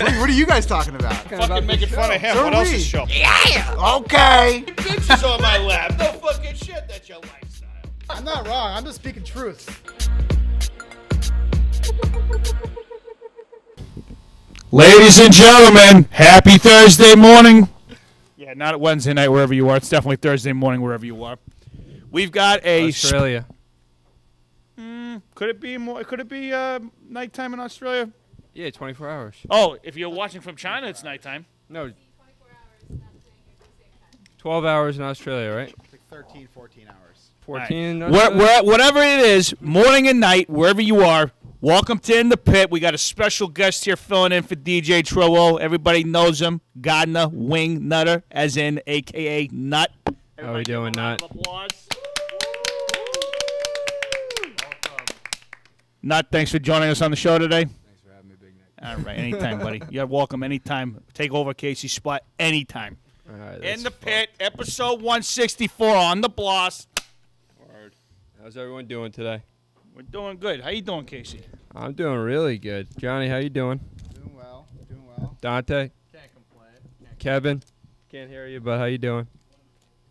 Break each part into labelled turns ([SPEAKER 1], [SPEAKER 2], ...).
[SPEAKER 1] What are you guys talking about?
[SPEAKER 2] Fucking making fun of him.
[SPEAKER 1] So
[SPEAKER 2] what
[SPEAKER 1] are
[SPEAKER 2] else
[SPEAKER 1] we.
[SPEAKER 2] is show?
[SPEAKER 1] Yeah. Okay.
[SPEAKER 2] Bitches on my lap. No fucking shit. That's your lifestyle.
[SPEAKER 1] I'm not wrong. I'm just speaking truth.
[SPEAKER 3] Ladies and gentlemen, happy Thursday morning. Yeah, not Wednesday night wherever you are. It's definitely Thursday morning wherever you are. We've got a
[SPEAKER 4] Australia.
[SPEAKER 3] Could it be more? Could it be nighttime in Australia?
[SPEAKER 4] Yeah, 24 hours.
[SPEAKER 3] Oh, if you're watching from China, it's nighttime.
[SPEAKER 4] No. 12 hours in Australia, right?
[SPEAKER 1] Like 13, 14 hours.
[SPEAKER 4] 14 in Australia?
[SPEAKER 3] Whatever it is, morning and night, wherever you are, welcome to In the Pit. We got a special guest here filling in for DJ Trillo. Everybody knows him, Gardner Wing Nutter, as in AKA Nut.
[SPEAKER 4] How we doing, Nut?
[SPEAKER 3] Nut, thanks for joining us on the show today.
[SPEAKER 5] Thanks for having me, Big Nick.
[SPEAKER 3] All right, anytime, buddy. You're welcome anytime. Take over Casey's spot anytime.
[SPEAKER 4] All right,
[SPEAKER 3] In the Pit, episode 164 on the Bloss.
[SPEAKER 4] Word. How's everyone doing today?
[SPEAKER 3] We're doing good. How you doing, Casey?
[SPEAKER 4] I'm doing really good. Johnny, how you doing?
[SPEAKER 1] Doing well. Doing well.
[SPEAKER 4] Dante?
[SPEAKER 5] Can't complain.
[SPEAKER 4] Kevin? Can't hear you, but how you doing?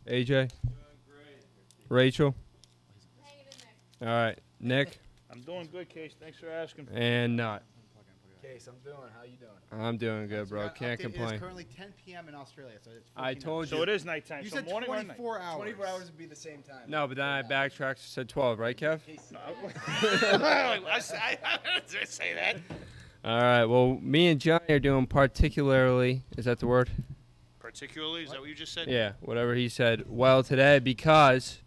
[SPEAKER 4] AJ? Doing great. Rachel?
[SPEAKER 6] Hanging in there.
[SPEAKER 4] All right. Nick?
[SPEAKER 3] I'm doing good, Casey. Thanks for asking.
[SPEAKER 4] And Nut.
[SPEAKER 5] Case, I'm doing. How you doing?
[SPEAKER 4] I'm doing good, bro. Can't
[SPEAKER 1] It's
[SPEAKER 4] complain.
[SPEAKER 1] currently 10 p.m. in Australia, so it's 14
[SPEAKER 4] I told
[SPEAKER 1] hours.
[SPEAKER 3] So it is nighttime.
[SPEAKER 1] You
[SPEAKER 3] so
[SPEAKER 1] said
[SPEAKER 3] morning or night?
[SPEAKER 1] 24 hours.
[SPEAKER 5] 24 hours would be the same time.
[SPEAKER 4] No, but then I backtracked, said 12, right, Kev?
[SPEAKER 3] I didn't say that.
[SPEAKER 4] All right. Well, me and Johnny are doing particularly. Is that the word?
[SPEAKER 3] Particularly, is that what you just said?
[SPEAKER 4] Yeah, whatever he said. Well, today because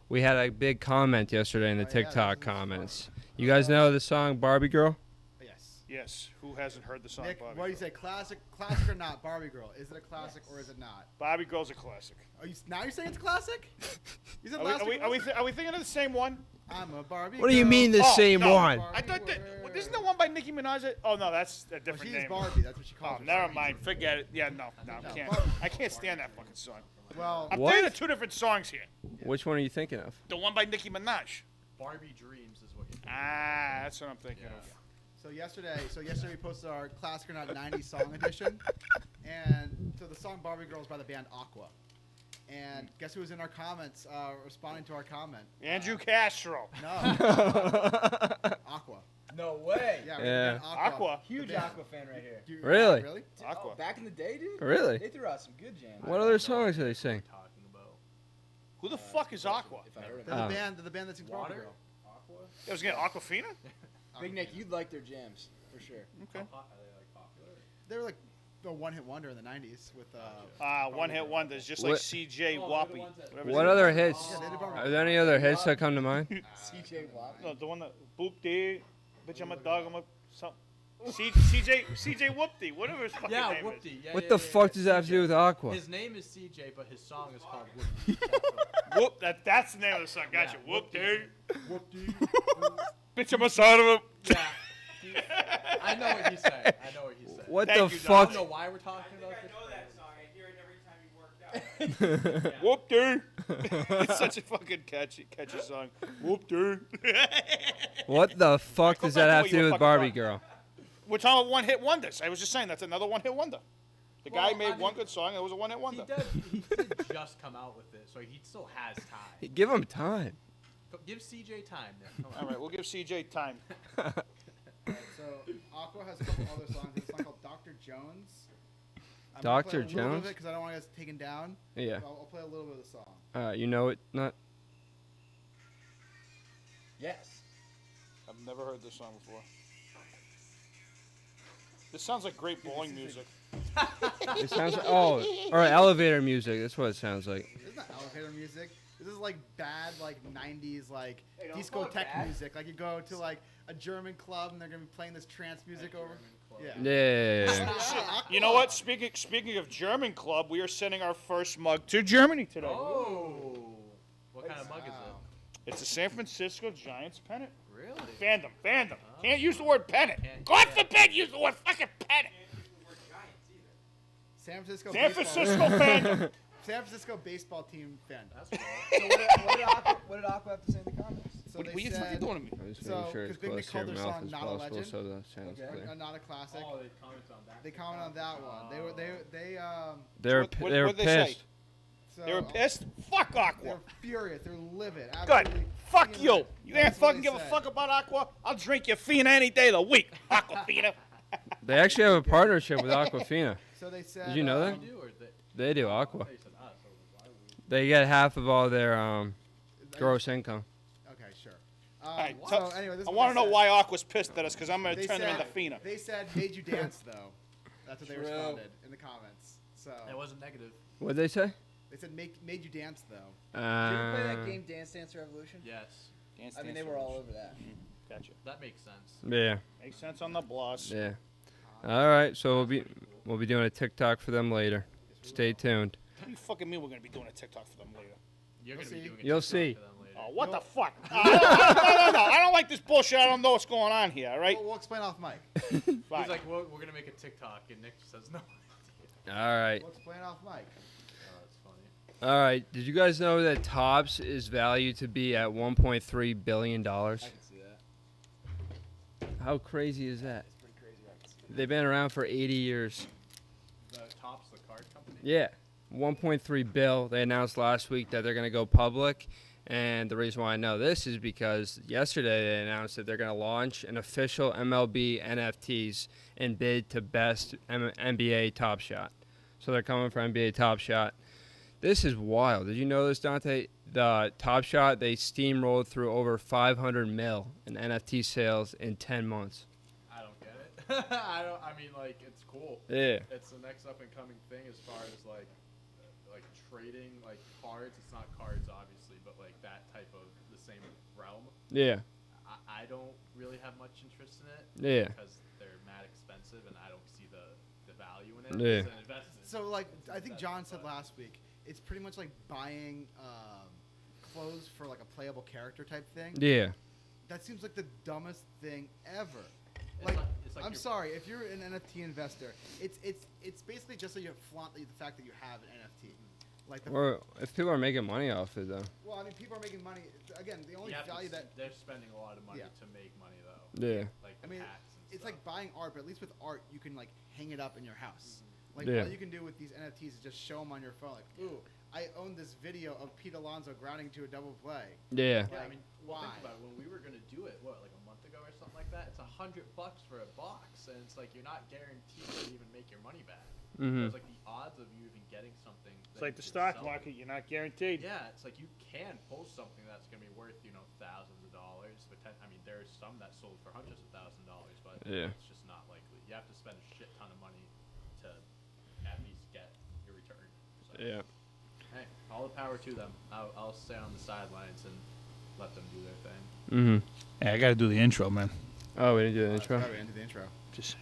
[SPEAKER 4] we had a big comment yesterday in the TikTok comments. You guys know the song Barbie Girl?
[SPEAKER 1] Yes.
[SPEAKER 3] Yes. Who hasn't heard the song
[SPEAKER 1] Nick,
[SPEAKER 3] Barbie
[SPEAKER 1] what do you
[SPEAKER 3] Girl?
[SPEAKER 1] say? Classic or not? Barbie Girl. Is it a classic or is it not?
[SPEAKER 3] Barbie Girl's a classic.
[SPEAKER 1] Now you're saying it's a classic? You said
[SPEAKER 3] Are
[SPEAKER 1] last
[SPEAKER 3] we,
[SPEAKER 1] week
[SPEAKER 3] are, we,
[SPEAKER 1] wasn't?
[SPEAKER 3] are we thinking of the same one?
[SPEAKER 1] I'm a Barbie
[SPEAKER 4] What do you
[SPEAKER 1] girl.
[SPEAKER 4] mean the
[SPEAKER 3] Oh,
[SPEAKER 4] same
[SPEAKER 3] no.
[SPEAKER 4] one?
[SPEAKER 3] I thought that. Isn't there one by Nicki Minaj? Oh, no, that's a
[SPEAKER 1] Well,
[SPEAKER 3] different
[SPEAKER 1] she's
[SPEAKER 3] name.
[SPEAKER 1] Barbie. That's what she
[SPEAKER 3] Oh,
[SPEAKER 1] calls herself.
[SPEAKER 3] never mind. Forget it. Yeah, no, I
[SPEAKER 1] No,
[SPEAKER 3] can't.
[SPEAKER 1] Barbie.
[SPEAKER 3] I can't stand that fucking song.
[SPEAKER 1] Well,
[SPEAKER 3] I'm
[SPEAKER 4] What?
[SPEAKER 3] thinking of two different songs here.
[SPEAKER 4] Which one are you thinking of?
[SPEAKER 3] The one by Nicki Minaj.
[SPEAKER 5] Barbie Dreams is what you
[SPEAKER 3] Ah, that's what I'm thinking of.
[SPEAKER 1] so yesterday we posted our Classic or Not 90s song edition, and so the song Barbie Girl is by the band Aqua. And guess who was in our comments responding to our comment?
[SPEAKER 3] Andrew Castro.
[SPEAKER 1] No. Aqua.
[SPEAKER 5] No way.
[SPEAKER 1] Yeah.
[SPEAKER 4] Yeah.
[SPEAKER 3] Aqua.
[SPEAKER 5] Huge
[SPEAKER 1] The band.
[SPEAKER 5] Aqua fan right here.
[SPEAKER 4] Really?
[SPEAKER 1] Really?
[SPEAKER 3] Aqua.
[SPEAKER 5] Oh, back in the day, dude?
[SPEAKER 4] Really?
[SPEAKER 5] They threw out some good jams.
[SPEAKER 4] What other songs do they sing?
[SPEAKER 3] Who the fuck is Aqua?
[SPEAKER 5] If I heard
[SPEAKER 1] They're
[SPEAKER 5] them.
[SPEAKER 1] the band that sings Barbie
[SPEAKER 5] Water?
[SPEAKER 1] Girl.
[SPEAKER 5] Aqua?
[SPEAKER 3] It was getting Aquafina?
[SPEAKER 5] Big Nick, you'd like their jams, for sure.
[SPEAKER 3] Okay.
[SPEAKER 1] They were like a one-hit wonder in the 90s with
[SPEAKER 3] One hit wonders, just
[SPEAKER 4] What-
[SPEAKER 3] like CJ Wappy.
[SPEAKER 4] What other hits?
[SPEAKER 1] Yeah, they did Barbie
[SPEAKER 4] Are
[SPEAKER 1] Girl.
[SPEAKER 4] there any other hits that come to mind?
[SPEAKER 5] CJ Watt.
[SPEAKER 3] No, the one that Boop Dee, bitch, I'm a dog, I'm a something. CJ Whoopty, whatever his fucking
[SPEAKER 7] Yeah,
[SPEAKER 3] name is.
[SPEAKER 7] Whoopty. Yeah,
[SPEAKER 4] What
[SPEAKER 7] yeah,
[SPEAKER 4] the
[SPEAKER 7] yeah,
[SPEAKER 4] fuck does that have to do with Aqua?
[SPEAKER 7] His name is CJ, but his song is called Whoopty.
[SPEAKER 3] Whoop, that's the name of the song. Gotcha.
[SPEAKER 7] Yeah,
[SPEAKER 3] Whoop
[SPEAKER 7] Whoopty.
[SPEAKER 3] Dee. Bitch, I'm a son of a.
[SPEAKER 7] Yeah. I know what he's saying. I know what he's saying.
[SPEAKER 4] What
[SPEAKER 3] Thank
[SPEAKER 4] the
[SPEAKER 3] you, Doc.
[SPEAKER 7] I
[SPEAKER 4] fuck?
[SPEAKER 7] don't know why we're talking about this.
[SPEAKER 3] Whoop Dee. It's such a fucking catchy song. Whoop Dee.
[SPEAKER 4] What the fuck
[SPEAKER 3] Go
[SPEAKER 4] does
[SPEAKER 3] back
[SPEAKER 4] that
[SPEAKER 3] to
[SPEAKER 4] have
[SPEAKER 3] what
[SPEAKER 4] to
[SPEAKER 3] you
[SPEAKER 4] do
[SPEAKER 3] were
[SPEAKER 4] with
[SPEAKER 3] fucking
[SPEAKER 4] Barbie
[SPEAKER 3] talking
[SPEAKER 4] Girl?
[SPEAKER 3] We're talking about one hit wonders. I was just saying that's another one hit wonder. The guy
[SPEAKER 7] Well,
[SPEAKER 3] made
[SPEAKER 7] I mean,
[SPEAKER 3] one good song. It was a one hit wonder.
[SPEAKER 7] He did just come out with it, so he still has time.
[SPEAKER 4] Give him time.
[SPEAKER 7] Give CJ time. Then. Come on.
[SPEAKER 3] All right, we'll give CJ time.
[SPEAKER 1] So Aqua has a couple other songs. There's a song called Dr. Jones. I'm gonna
[SPEAKER 4] Dr.
[SPEAKER 1] play a little bit
[SPEAKER 4] Jones?
[SPEAKER 1] of it because I don't want to get taken down.
[SPEAKER 4] Yeah.
[SPEAKER 1] I'll play a little bit of the song.
[SPEAKER 4] You know it, not.
[SPEAKER 5] Yes.
[SPEAKER 3] I've never heard this song before. This sounds like great bowling music.
[SPEAKER 4] It sounds like, or elevator music. That's what it sounds like.
[SPEAKER 1] This is not elevator music. This is like bad, like 90s, like
[SPEAKER 5] Hey, don't call it
[SPEAKER 1] discotheque
[SPEAKER 5] bad.
[SPEAKER 1] music. Like you go to like a German club and they're gonna be playing this trance music over. Yeah.
[SPEAKER 4] Yeah.
[SPEAKER 3] You know what? Speaking of German club, we are sending our first mug to Germany today.
[SPEAKER 7] Oh. What kind of mug is it?
[SPEAKER 1] Wow.
[SPEAKER 3] It's a San Francisco Giants pennant.
[SPEAKER 7] Really?
[SPEAKER 3] Fandom. Can't use the word pennant.
[SPEAKER 7] Can't-
[SPEAKER 3] God forbid use the word fucking pennant.
[SPEAKER 1] San Francisco.
[SPEAKER 3] San
[SPEAKER 1] baseball-
[SPEAKER 3] Francisco fandom.
[SPEAKER 1] San Francisco baseball team fan.
[SPEAKER 7] That's cool.
[SPEAKER 5] So what did Aqua have to say in the comments?
[SPEAKER 1] So
[SPEAKER 3] What
[SPEAKER 1] they
[SPEAKER 3] are you
[SPEAKER 1] said,
[SPEAKER 3] fucking doing to me?
[SPEAKER 4] I'm just
[SPEAKER 1] So,
[SPEAKER 4] making sure
[SPEAKER 1] 'cause
[SPEAKER 4] it's
[SPEAKER 1] Big Nick
[SPEAKER 4] close to your
[SPEAKER 1] called their
[SPEAKER 4] mouth
[SPEAKER 1] song
[SPEAKER 4] as
[SPEAKER 1] Not a
[SPEAKER 4] possible
[SPEAKER 1] Legend.
[SPEAKER 4] so that sounds
[SPEAKER 5] Okay.
[SPEAKER 4] clear.
[SPEAKER 1] not a classic.
[SPEAKER 7] Oh, they comment on that.
[SPEAKER 1] They comment on that one.
[SPEAKER 4] They're
[SPEAKER 3] What-
[SPEAKER 4] they're
[SPEAKER 3] what'd they say?
[SPEAKER 4] pissed.
[SPEAKER 1] So,
[SPEAKER 3] They were pissed? Fuck Aqua.
[SPEAKER 1] They're furious. They're livid.
[SPEAKER 3] Good.
[SPEAKER 1] Absolutely
[SPEAKER 3] Fuck
[SPEAKER 1] fuming.
[SPEAKER 3] you. You ain't
[SPEAKER 1] That's what
[SPEAKER 3] fucking
[SPEAKER 1] they
[SPEAKER 3] give a
[SPEAKER 1] said.
[SPEAKER 3] fuck about Aqua? I'll drink your Fina any day of the week. Aquafina.
[SPEAKER 4] They actually have a partnership with Aquafina.
[SPEAKER 1] So they said.
[SPEAKER 4] Did you know that?
[SPEAKER 7] You do, or they
[SPEAKER 4] They do Aqua.
[SPEAKER 7] said us, so why would we?
[SPEAKER 4] They get half of all their gross income.
[SPEAKER 1] Okay, sure.
[SPEAKER 3] All right,
[SPEAKER 1] so anyway, this is
[SPEAKER 3] I
[SPEAKER 1] what
[SPEAKER 3] want
[SPEAKER 1] they
[SPEAKER 3] to know
[SPEAKER 1] said.
[SPEAKER 3] why Aqua's pissed at us, because I'm going to
[SPEAKER 1] They
[SPEAKER 3] turn them
[SPEAKER 1] said-
[SPEAKER 3] into Fina.
[SPEAKER 1] They said made you dance though. That's what they
[SPEAKER 5] True.
[SPEAKER 1] responded in the comments. So
[SPEAKER 7] It wasn't negative.
[SPEAKER 4] What'd they say?
[SPEAKER 1] they said made you dance though.
[SPEAKER 5] Did you ever play that game Dance Dance Revolution?
[SPEAKER 7] Yes,
[SPEAKER 3] Dance,
[SPEAKER 5] I mean,
[SPEAKER 3] dance,
[SPEAKER 5] they were all
[SPEAKER 3] dance.
[SPEAKER 5] over that.
[SPEAKER 3] Gotcha.
[SPEAKER 7] that makes sense.
[SPEAKER 4] Yeah,
[SPEAKER 3] Makes sense on the bloss.
[SPEAKER 4] yeah. All right, so we'll be doing a TikTok for them later. Stay tuned.
[SPEAKER 3] What do you fucking mean we're going to be doing a TikTok for them later?
[SPEAKER 7] You're gonna be
[SPEAKER 1] see.
[SPEAKER 7] doing a
[SPEAKER 4] You'll
[SPEAKER 7] TikTok
[SPEAKER 4] see.
[SPEAKER 7] for them later.
[SPEAKER 3] Oh, what the fuck? No. I don't like this bullshit. I don't know what's going on here, all right?
[SPEAKER 1] We'll explain off mic.
[SPEAKER 3] Fine.
[SPEAKER 7] He's like, well, we're gonna make a TikTok, and Nick says no.
[SPEAKER 4] All right,
[SPEAKER 1] We'll explain off mic.
[SPEAKER 7] Oh, that's funny.
[SPEAKER 4] all right. Did you guys know that Topps is valued to be at 1.3 billion dollars?
[SPEAKER 5] I can see that.
[SPEAKER 4] How crazy is that?
[SPEAKER 5] It's pretty crazy. I can see
[SPEAKER 4] They've been around for 80 years.
[SPEAKER 7] The Topps, the card company.
[SPEAKER 4] Yeah, 1.3 bill. They announced last week that they're going to go public, and the reason why I know this is because yesterday they announced that they're going to launch an official MLB NFTs and bid to best NBA Top Shot. So they're coming for NBA Top Shot. This is wild. Did you know this, Dante? The Top Shot, they steamrolled through over 500 mil in NFT sales in 10 months.
[SPEAKER 7] I don't get it. I mean, like, it's cool.
[SPEAKER 4] Yeah.
[SPEAKER 7] It's the next up and coming thing as far as like trading like cards. It's not cards, obviously, but like that type of the same realm.
[SPEAKER 4] Yeah.
[SPEAKER 7] I don't really have much interest in it.
[SPEAKER 4] Yeah.
[SPEAKER 7] Because they're mad expensive, and I don't see the value in it.
[SPEAKER 4] Yeah.
[SPEAKER 7] It's an investment.
[SPEAKER 1] So like I think John said last week, it's pretty much like buying clothes for like a playable character type thing.
[SPEAKER 4] Yeah.
[SPEAKER 1] That seems like the dumbest thing ever.
[SPEAKER 7] It's like
[SPEAKER 1] I'm
[SPEAKER 7] you're-
[SPEAKER 1] sorry, if you're an NFT investor, it's basically just so you flaunt the fact that you have an NFT. Like the
[SPEAKER 4] Or if people are making money off it, though.
[SPEAKER 1] well, I mean, people are making money. Again, the only
[SPEAKER 7] you have to
[SPEAKER 1] value
[SPEAKER 7] s-
[SPEAKER 1] that
[SPEAKER 7] they're spending a lot of money
[SPEAKER 1] Yeah.
[SPEAKER 7] to make money though.
[SPEAKER 4] Yeah.
[SPEAKER 7] Like
[SPEAKER 1] I
[SPEAKER 7] the
[SPEAKER 1] mean,
[SPEAKER 7] hats and
[SPEAKER 1] it's
[SPEAKER 7] stuff.
[SPEAKER 1] like buying art, but at least with art, you can like hang it up in your house. Like
[SPEAKER 4] Yeah.
[SPEAKER 1] all you can do with these NFTs is just show them on your phone. Like, ooh, I own this video of Pete Alonso grounding to a double play.
[SPEAKER 4] Yeah.
[SPEAKER 7] Yeah, I
[SPEAKER 1] Like,
[SPEAKER 7] mean, well,
[SPEAKER 1] why?
[SPEAKER 7] think about it. When we were gonna do it, what, like a month ago or something like that? It's $100 for a box, and it's like you're not guaranteed to even make your money back.
[SPEAKER 4] Mm-hmm.
[SPEAKER 7] There's like the odds of you even getting something.
[SPEAKER 3] It's like the stock market. You're not guaranteed.
[SPEAKER 7] Yeah, it's like you can post something that's gonna be worth thousands of dollars. But I mean, there's some that sold for hundreds of thousands of dollars, but
[SPEAKER 4] Yeah.
[SPEAKER 7] it's just not likely. You have to spend a shit ton of money to at least get your return. So,
[SPEAKER 4] Yeah.
[SPEAKER 7] hey, all the power to them. I'll stay on the sidelines and let them do their thing.
[SPEAKER 4] Mm-hmm.
[SPEAKER 3] Hey, I got to do the intro, man.
[SPEAKER 4] Oh, we didn't do the intro.
[SPEAKER 1] Sorry, we ended the intro.
[SPEAKER 3] Just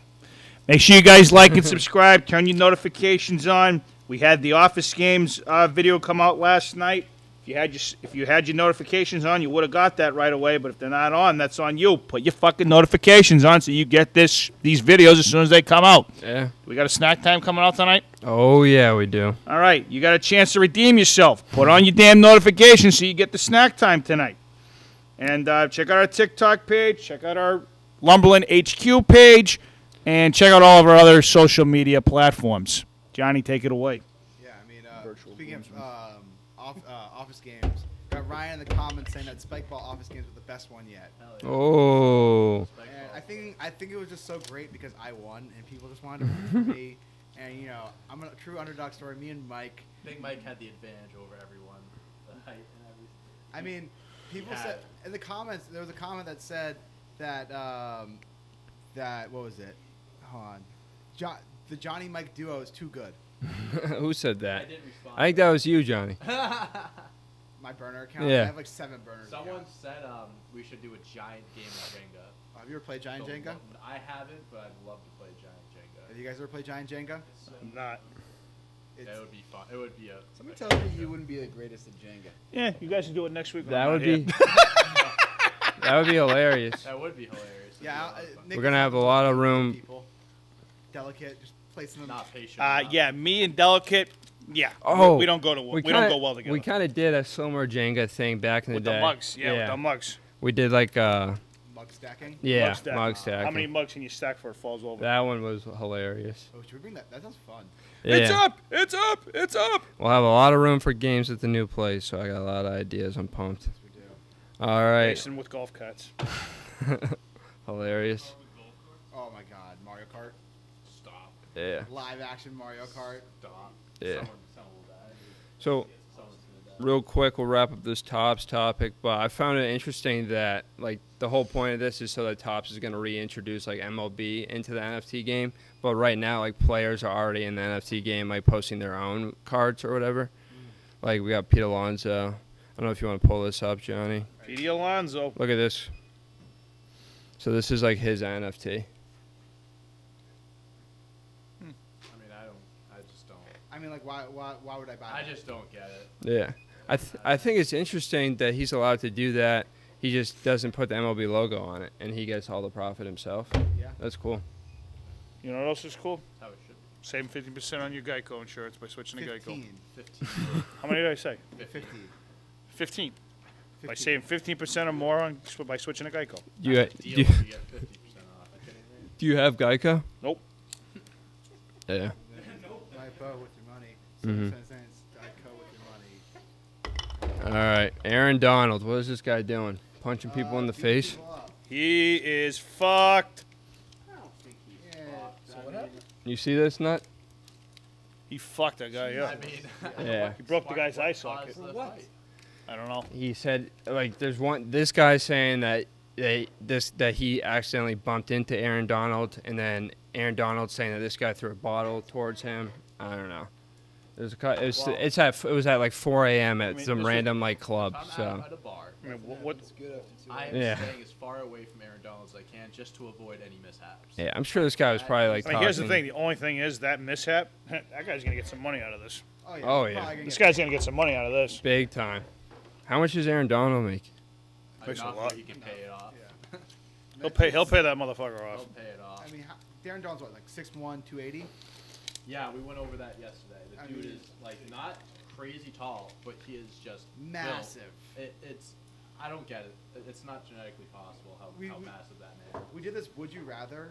[SPEAKER 3] make sure you guys like and subscribe. Turn your notifications on. We had the Office Games video come out last night. If you had your notifications on, you would have got that right away. But if they're not on, that's on you. Put your fucking notifications on so you get these videos as soon as they come out.
[SPEAKER 4] Yeah.
[SPEAKER 3] We got a snack time coming out tonight.
[SPEAKER 4] Oh, yeah, we do.
[SPEAKER 3] All right, you got a chance to redeem yourself. Put on your damn notifications so you get the snack time tonight. And check out our TikTok page. Check out our Lumberland HQ page. And check out all of our other social media platforms. Johnny, take it away.
[SPEAKER 1] Yeah, I mean,
[SPEAKER 3] Virtual
[SPEAKER 1] speaking
[SPEAKER 3] games,
[SPEAKER 1] of Office Games, got Ryan in the comments saying that Spikeball Office Games was the best one yet.
[SPEAKER 7] Hell yeah.
[SPEAKER 4] Oh.
[SPEAKER 7] Spike
[SPEAKER 1] And
[SPEAKER 7] ball.
[SPEAKER 1] I think it was just so great because I won and people just wanted to root for me. And I'm a true underdog story. Me and Mike.
[SPEAKER 7] Think Mike had the advantage over everyone. The height and everything.
[SPEAKER 1] I mean, people
[SPEAKER 7] Yeah.
[SPEAKER 1] said in the comments there was a comment that said that that what was it? Hold on, the Johnny Mike duo is too good.
[SPEAKER 4] Who said
[SPEAKER 7] I
[SPEAKER 4] that?
[SPEAKER 7] didn't respond.
[SPEAKER 4] I think that was you, Johnny.
[SPEAKER 1] My burner account.
[SPEAKER 4] Yeah.
[SPEAKER 1] I have like 7 burners.
[SPEAKER 7] Someone said we should do a giant game of Jenga.
[SPEAKER 1] Have you ever played Giant
[SPEAKER 7] So,
[SPEAKER 1] Jenga?
[SPEAKER 7] I haven't, but I'd love to play giant Jenga.
[SPEAKER 1] Have you guys ever played Giant Jenga?
[SPEAKER 3] I'm not.
[SPEAKER 1] It's,
[SPEAKER 7] That would be fun. It would be a.
[SPEAKER 5] Somebody tells me you wouldn't be the greatest at Jenga.
[SPEAKER 3] Yeah, you guys can do it next week. when
[SPEAKER 4] That
[SPEAKER 3] I'm
[SPEAKER 4] would
[SPEAKER 3] not
[SPEAKER 4] be
[SPEAKER 3] here.
[SPEAKER 4] that would be hilarious.
[SPEAKER 7] That would be hilarious. It'd be
[SPEAKER 1] yeah,
[SPEAKER 7] a lot of fun.
[SPEAKER 1] Nick
[SPEAKER 4] We're gonna
[SPEAKER 1] is
[SPEAKER 4] have a
[SPEAKER 1] one
[SPEAKER 4] lot of
[SPEAKER 1] those
[SPEAKER 4] room.
[SPEAKER 1] People, delicate, just placing them.
[SPEAKER 7] Not patient. enough.
[SPEAKER 3] Yeah, me and Delicate. Yeah.
[SPEAKER 4] Oh,
[SPEAKER 3] we don't go to we don't go well together.
[SPEAKER 4] We kind of did a similar Jenga thing back in the
[SPEAKER 3] with
[SPEAKER 4] day.
[SPEAKER 3] the mugs. Yeah, with the mugs.
[SPEAKER 4] We did like
[SPEAKER 1] Mug stacking.
[SPEAKER 4] yeah,
[SPEAKER 3] Mug stack.
[SPEAKER 4] mug stack.
[SPEAKER 3] How many mugs can you stack before it falls over?
[SPEAKER 4] That one was hilarious.
[SPEAKER 1] Oh, should we bring that? That sounds fun.
[SPEAKER 4] Yeah.
[SPEAKER 3] It's up! It's up! It's up!
[SPEAKER 4] We'll have a lot of room for games at the new place, so I got a lot of ideas. I'm pumped.
[SPEAKER 1] Yes, we do.
[SPEAKER 4] All right.
[SPEAKER 3] Racing with golf carts.
[SPEAKER 4] Hilarious.
[SPEAKER 1] Oh my God, Mario Kart.
[SPEAKER 7] Stop.
[SPEAKER 4] Yeah.
[SPEAKER 1] Live action Mario Kart.
[SPEAKER 7] Stop.
[SPEAKER 4] Yeah.
[SPEAKER 7] Someone will die.
[SPEAKER 4] So,
[SPEAKER 7] Someone's gonna die.
[SPEAKER 4] real quick, we'll wrap up this Topps topic, but I found it interesting that, like, the whole point of this is so that Topps is going to reintroduce, like, MLB into the NFT game. But right now, like, players are already in the NFT game, like, posting their own cards or whatever. Like, we got Pete Alonso. I don't know if you want to pull this up, Johnny.
[SPEAKER 3] Petey Alonso.
[SPEAKER 4] Look at this. So this is, like, his NFT.
[SPEAKER 7] I just don't.
[SPEAKER 1] I mean, like, why would I buy
[SPEAKER 7] I
[SPEAKER 1] that?
[SPEAKER 7] just don't get it.
[SPEAKER 4] Yeah. I think it's interesting that he's allowed to do that. He just doesn't put the MLB logo on it, and he gets all the profit himself.
[SPEAKER 1] Yeah.
[SPEAKER 4] That's cool.
[SPEAKER 3] You know what else is cool?
[SPEAKER 7] That's how it should
[SPEAKER 3] Saving
[SPEAKER 7] be.
[SPEAKER 3] 50% on your Geico insurance by switching to Geico.
[SPEAKER 1] 15.
[SPEAKER 7] 15.
[SPEAKER 3] How many did I say?
[SPEAKER 1] 50.
[SPEAKER 3] 15. By
[SPEAKER 1] 15.
[SPEAKER 3] saving 15% or more on by switching to Geico.
[SPEAKER 4] Do you,
[SPEAKER 7] That's a
[SPEAKER 4] do,
[SPEAKER 7] deal
[SPEAKER 4] you,
[SPEAKER 7] if you get 50% off. I can't even-
[SPEAKER 4] do you have Geico?
[SPEAKER 3] Nope.
[SPEAKER 4] Yeah.
[SPEAKER 1] Lipo with your money.
[SPEAKER 4] Mhm.
[SPEAKER 1] Cents, Geico with your money.
[SPEAKER 4] All right. Aaron Donald. What is this guy doing? Punching people in the
[SPEAKER 1] Beat
[SPEAKER 4] face?
[SPEAKER 1] people up.
[SPEAKER 3] He is fucked.
[SPEAKER 1] Yeah.
[SPEAKER 5] So what happened?
[SPEAKER 4] You see this nut?
[SPEAKER 3] He fucked that guy, yeah.
[SPEAKER 7] I mean,
[SPEAKER 4] Yeah.
[SPEAKER 3] He broke the guy's
[SPEAKER 7] what
[SPEAKER 3] eye
[SPEAKER 7] caused
[SPEAKER 3] socket.
[SPEAKER 7] the
[SPEAKER 5] What?
[SPEAKER 7] fight?
[SPEAKER 3] I don't know.
[SPEAKER 4] He said, like, there's one. This guy saying that that he accidentally bumped into Aaron Donald, and then Aaron Donald saying that this guy threw a bottle towards him. I don't know. There's it was at like 4 a.m. at
[SPEAKER 3] I mean,
[SPEAKER 4] some
[SPEAKER 3] this is-
[SPEAKER 4] random like club.
[SPEAKER 7] If I'm
[SPEAKER 4] So
[SPEAKER 7] at a bar,
[SPEAKER 3] I mean, what
[SPEAKER 5] It's good after 2
[SPEAKER 7] I am
[SPEAKER 4] Yeah.
[SPEAKER 7] staying as far away from Aaron Donald as I can just to avoid any mishaps.
[SPEAKER 4] yeah, I'm sure this guy was probably like
[SPEAKER 3] I mean, here's the
[SPEAKER 4] talking-
[SPEAKER 3] thing. The only thing is that mishap, that guy's going to get some money out of this.
[SPEAKER 1] Oh, yeah.
[SPEAKER 4] Oh,
[SPEAKER 1] Probably
[SPEAKER 4] yeah.
[SPEAKER 1] gonna
[SPEAKER 3] This
[SPEAKER 1] get-
[SPEAKER 3] guy's going to get some money out of this.
[SPEAKER 4] Big time. How much does Aaron Donald make?
[SPEAKER 3] Makes a
[SPEAKER 7] Enough
[SPEAKER 3] lot.
[SPEAKER 7] where he can pay it off.
[SPEAKER 1] Yeah.
[SPEAKER 3] He'll pay that motherfucker off.
[SPEAKER 7] He'll pay it off.
[SPEAKER 1] I mean, Darren Jones, what, like 6'1", 280?
[SPEAKER 7] Yeah, we went over that yesterday. The
[SPEAKER 1] I
[SPEAKER 7] dude
[SPEAKER 1] mean-
[SPEAKER 7] is like not crazy tall, but he is just built.
[SPEAKER 1] Massive.
[SPEAKER 7] It's I don't get it. It's not genetically possible how
[SPEAKER 1] We-
[SPEAKER 7] massive that man.
[SPEAKER 1] We did this Would You Rather